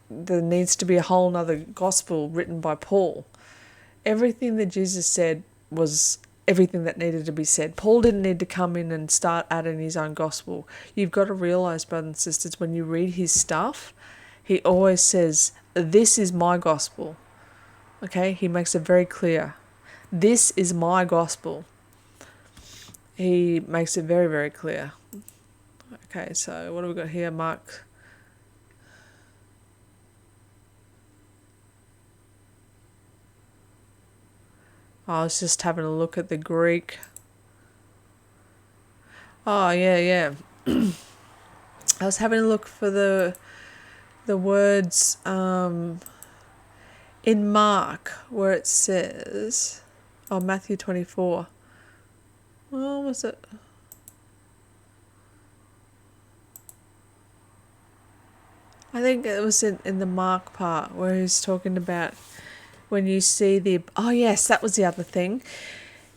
there needs to be a whole other gospel written by Paul. Everything that Jesus said was everything that needed to be said. Paul didn't need to come in and start adding his own gospel. You've got to realize, brothers and sisters, when you read his stuff, he always says, this is my gospel. Okay, he makes it very clear. This is my gospel. He makes it very, very clear. Okay, so what have we got here, Mark? I was just having a look at the Greek. Oh, yeah. I was having a look for the words in Mark where it says, Matthew 24. Oh, was it? I think it was in the Mark part where he's talking about when you see the... Oh, yes, that was the other thing.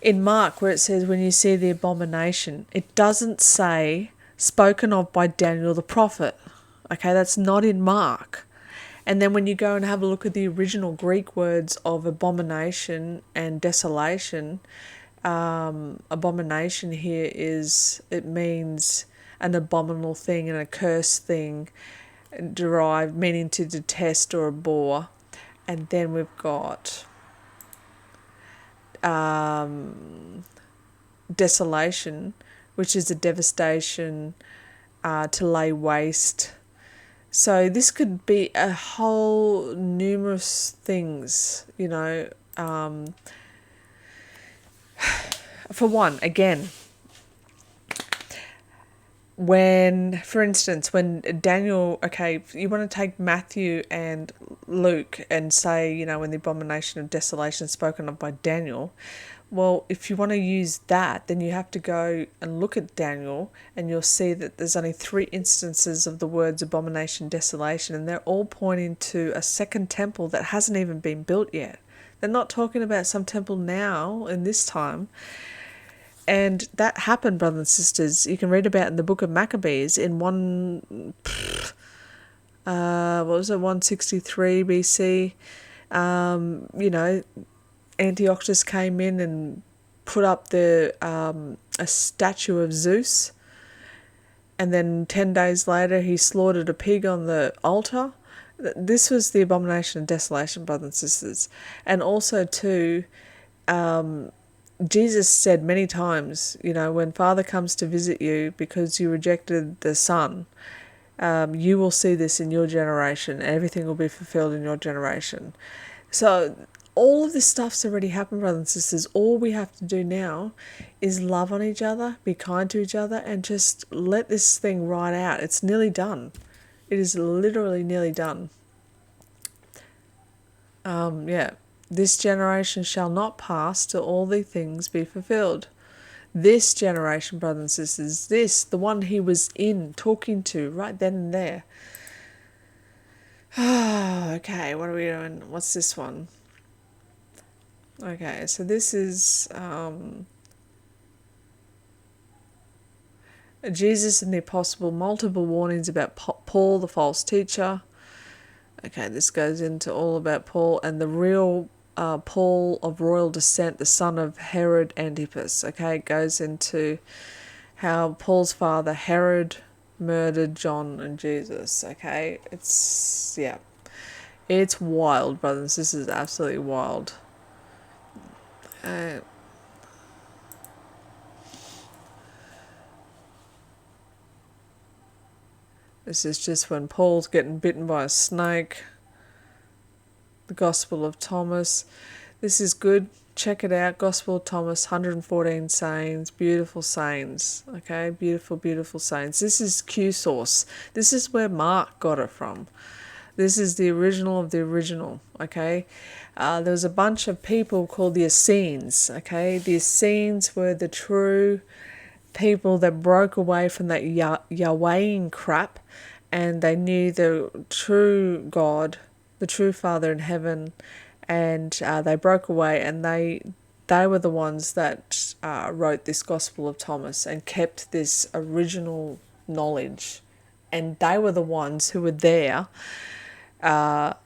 In Mark, where it says, when you see the abomination, it doesn't say spoken of by Daniel the prophet. Okay, that's not in Mark. And then when you go and have a look at the original Greek words of abomination and desolation, abomination here it means an abominable thing and a cursed thing, derived, meaning to detest or abhor. And then we've got desolation, which is a devastation, to lay waste. So this could be a whole numerous things, for one, again, when, for instance, when Daniel, okay, you want to take Matthew and Luke and say, when the abomination of desolation is spoken of by Daniel, well, if you want to use that, then you have to go and look at Daniel, and you'll see that there's only 3 instances of the words abomination, desolation, and they're all pointing to a second temple that hasn't even been built yet. They're not talking about some temple now in this time. And that happened, brothers and sisters. You can read about in the book of Maccabees in 163 BC. Antiochus came in and put up a statue of Zeus. And then 10 days later, he slaughtered a pig on the altar. This was the abomination of desolation, brothers and sisters. And also, too, Jesus said many times, when Father comes to visit you because you rejected the Son, you will see this in your generation. Everything will be fulfilled in your generation. So all of this stuff's already happened, brothers and sisters. All we have to do now is love on each other, be kind to each other, and just let this thing ride out. It's nearly done. It is literally nearly done. This generation shall not pass till all the things be fulfilled. This generation, brothers and sisters, the one he was in, talking to right then and there. Okay, what are we doing? What's this one? Okay, so this is Jesus and the Apostle, multiple warnings about Paul, the false teacher. Okay, this goes into all about Paul and the real Paul of royal descent, the son of Herod Antipas. Okay, it goes into how Paul's father, Herod, murdered John and Jesus. Okay, it's, yeah. It's wild, brothers. This is absolutely wild. This is just when Paul's getting bitten by a snake. The Gospel of Thomas. This is good. Check it out. Gospel of Thomas, 114 sayings. Beautiful sayings. Okay, beautiful, beautiful sayings. This is Q source. This is where Mark got it from. This is the original of the original. Okay, there was a bunch of people called the Essenes. Okay, the Essenes were the true people that broke away from that Yahwehian crap, and they knew the true God, the true Father in heaven, and they broke away, and they were the ones that wrote this Gospel of Thomas and kept this original knowledge, and they were the ones who were there at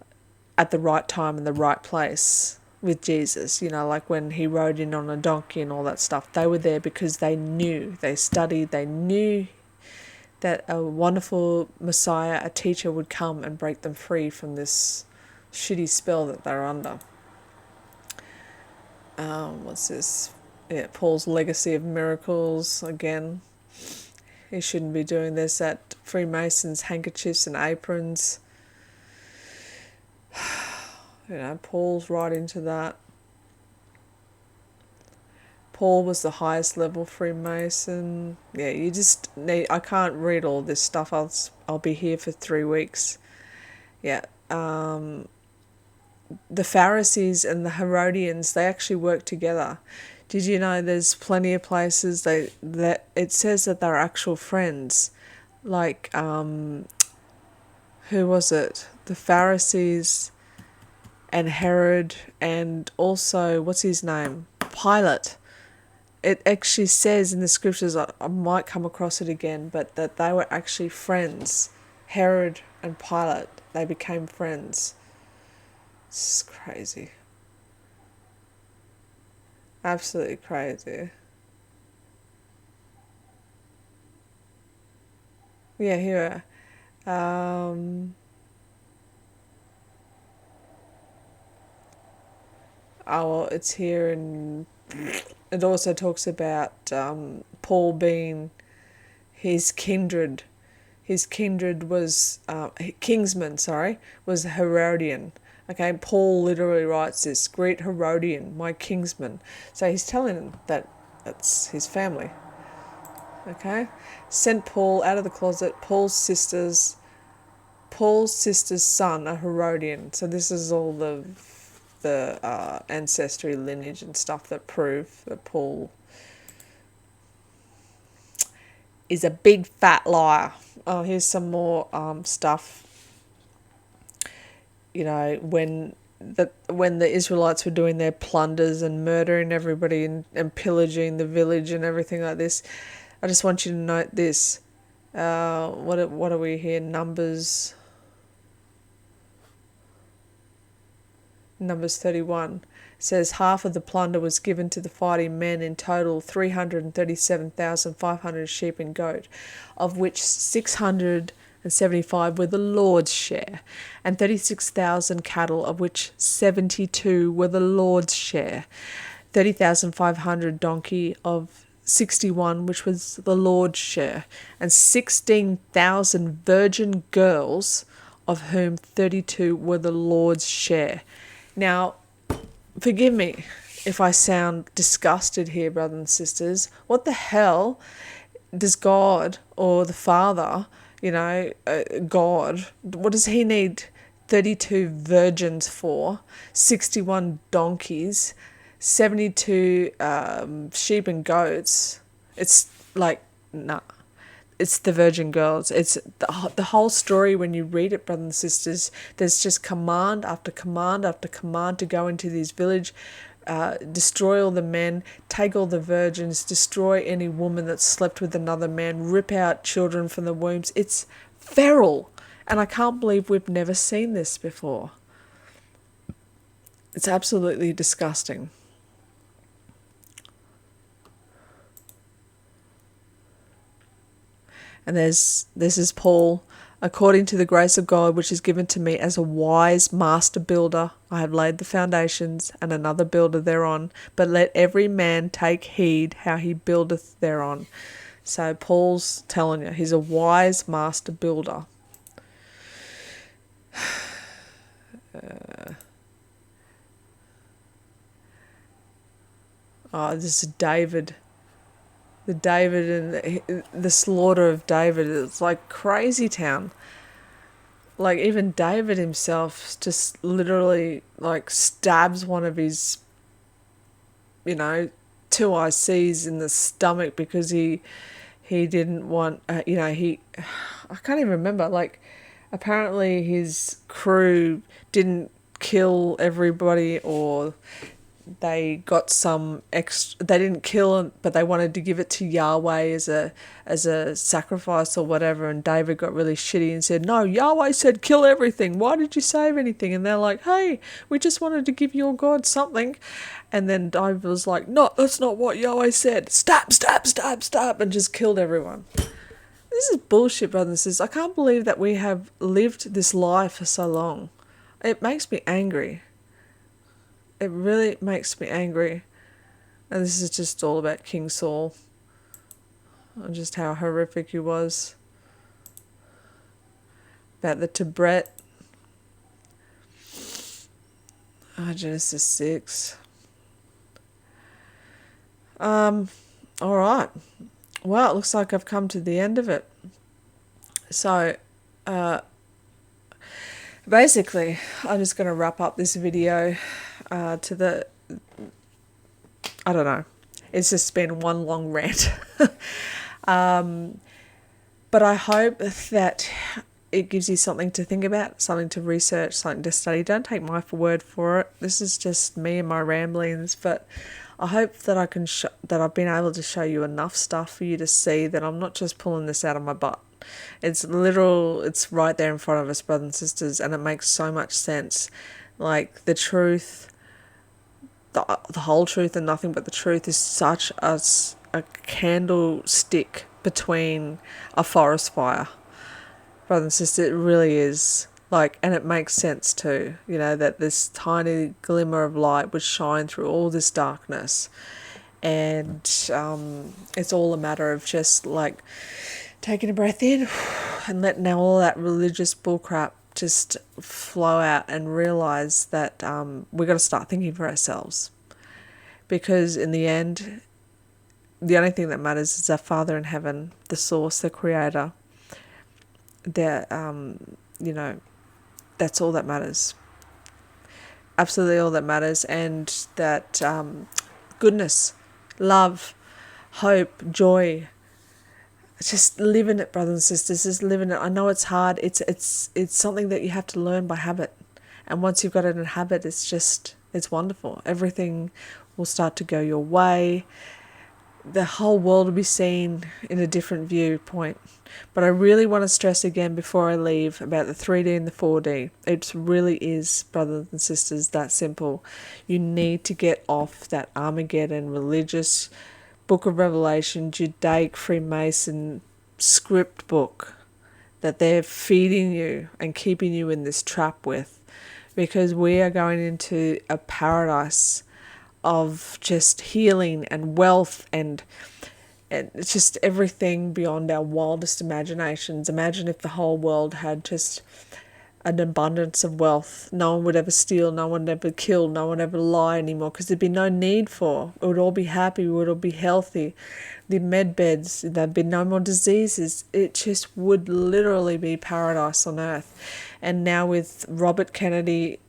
the right time in the right place with Jesus, you know, like when he rode in on a donkey and all that stuff. They were there because they knew, they studied, they knew that a wonderful Messiah, a teacher, would come and break them free from this shitty spell that they're under. What's this? Yeah, Paul's legacy of miracles. Again, he shouldn't be doing this. At Freemasons' handkerchiefs and aprons. You know, Paul's right into that. Paul was the highest level Freemason. Yeah, you just need... I can't read all this stuff. I'll be here for 3 weeks. Yeah. The Pharisees and the Herodians, they actually worked together. Did you know there's plenty of places that it says that they're actual friends? Like, who was it? The Pharisees and Herod, and also, what's his name? Pilate. It actually says in the scriptures, I might come across it again, but that they were actually friends. Herod and Pilate, they became friends. It's crazy. Absolutely crazy. Yeah, here. Oh, well, it's here, and it also talks about Paul being his kindred. His kindred was, kingsman, was Herodian. Okay, Paul literally writes this, great Herodian, my kingsman. So he's telling him that that's his family. Okay, sent Paul out of the closet. Paul's sister's son, a Herodian. So this is all the ancestry lineage and stuff that prove that Paul is a big fat liar. Oh, here's some more stuff. You know, when the Israelites were doing their plunders and murdering everybody and pillaging the village and everything like this, I just want you to note this. What are we here? Numbers 31 says half of the plunder was given to the fighting men, in total 337,500 sheep and goat, of which 675 were the Lord's share, and 36,000 cattle, of which 72 were the Lord's share, 30,500 donkey of 61, which was the Lord's share, and 16,000 virgin girls, of whom 32 were the Lord's share. Now, forgive me if I sound disgusted here, brothers and sisters. What the hell does God or the Father, you know, God, what does he need 32 virgins for, 61 donkeys, 72 sheep and goats? It's like, nah. it's the virgin girls. It's the whole story. When you read it, brothers and sisters, there's just command after command after command to go into these village, destroy all the men, take all the virgins, destroy any woman that slept with another man, rip out children from the wombs. It's feral, and I can't believe we've never seen this before. It's absolutely disgusting. And this is Paul. According to the grace of God, which is given to me as a wise master builder, I have laid the foundations, and another builder thereon. But let every man take heed how he buildeth thereon. So Paul's telling you, he's a wise master builder. This is David. And the slaughter of David. It's like crazy town. Like even David himself just literally like stabs one of his, 2 ICs in the stomach because he didn't want, I can't even remember. Like apparently his crew didn't kill everybody, or they got some extra. They didn't kill him, but they wanted to give it to Yahweh as a sacrifice or whatever. And David got really shitty and said, "No, Yahweh said kill everything. Why did you save anything?" And they're like, "Hey, we just wanted to give your God something." And then David was like, "No, that's not what Yahweh said. Stab, stab, stab, stab," and just killed everyone. This is bullshit, brothers and sisters. I can't believe that we have lived this life for so long. It makes me angry. It really makes me angry. And this is just all about King Saul. And just how horrific he was. About the Tibret. Genesis 6. Alright. Well, it looks like I've come to the end of it. So, basically, I'm just going to wrap up this video I don't know. It's just been one long rant. But I hope that it gives you something to think about, something to research, something to study. Don't take my word for it. This is just me and my ramblings, but I hope that that I've been able to show you enough stuff for you to see that I'm not just pulling this out of my butt. It's literal. It's right there in front of us, brothers and sisters, and it makes so much sense. Like the truth, the whole truth and nothing but the truth is such a candlestick between a forest fire. Brothers and sisters, it really is. Like, and it makes sense too, that this tiny glimmer of light would shine through all this darkness. And it's all a matter of just like taking a breath in and letting all that religious bullcrap just flow out and realize that we've got to start thinking for ourselves. Because in the end, the only thing that matters is our Father in heaven, the source, the creator. That's all that matters. Absolutely all that matters. And that goodness, love, hope, joy, just live in it, brothers and sisters. Just live in it. I know it's hard. It's something that you have to learn by habit. And once you've got it in habit, it's wonderful. Everything will start to go your way. The whole world will be seen in a different viewpoint. But I really want to stress again before I leave about the 3D and the 4D. It really is, brothers and sisters, that simple. You need to get off that Armageddon religious Book of Revelation, Judaic Freemason script book that they're feeding you and keeping you in this trap with, because we are going into a paradise of just healing and wealth and it's just everything beyond our wildest imaginations. Imagine if the whole world had just an abundance of wealth. No one would ever steal, no one would ever kill, no one would ever lie anymore, because there'd be no need for. It would all be happy, we would all be healthy. The med beds, there'd be no more diseases. It just would literally be paradise on earth. And now with Robert Kennedy,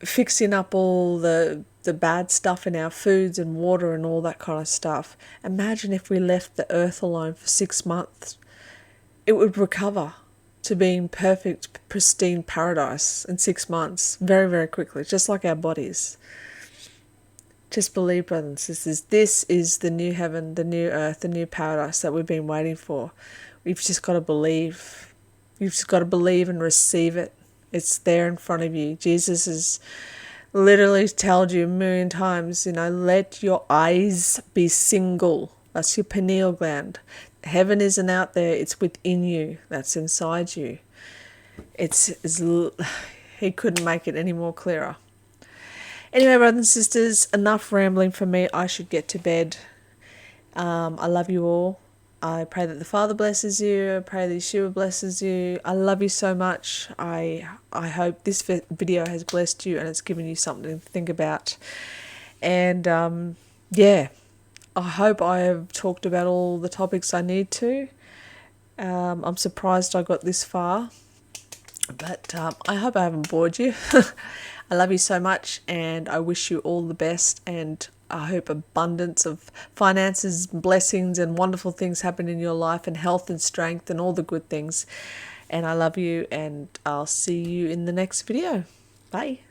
fixing up all the the bad stuff in our foods and water and all that kind of stuff. Imagine if we left the earth alone for 6 months. It would recover to being perfect, pristine paradise in 6 months, very, very quickly, just like our bodies. Just believe, brothers and sisters, this is the new heaven, the new earth, the new paradise that we've been waiting for. We've just got to believe. You've just got to believe and receive it. It's there in front of you. Jesus has literally told you a million times, let your eyes be single. That's your pineal gland. Heaven isn't out there, it's within you. That's inside you. He couldn't make it any more clearer. Anyway, brothers and sisters, enough rambling for me. I should get to bed. I love you all. I pray that the Father blesses you. I pray that Yeshua blesses you. I love you so much. I hope this video has blessed you and it's given you something to think about. And I hope I have talked about all the topics I need to. I'm surprised I got this far. But I hope I haven't bored you. I love you so much and I wish you all the best, and I hope abundance of finances, blessings and wonderful things happen in your life, and health and strength and all the good things. And I love you, and I'll see you in the next video. Bye.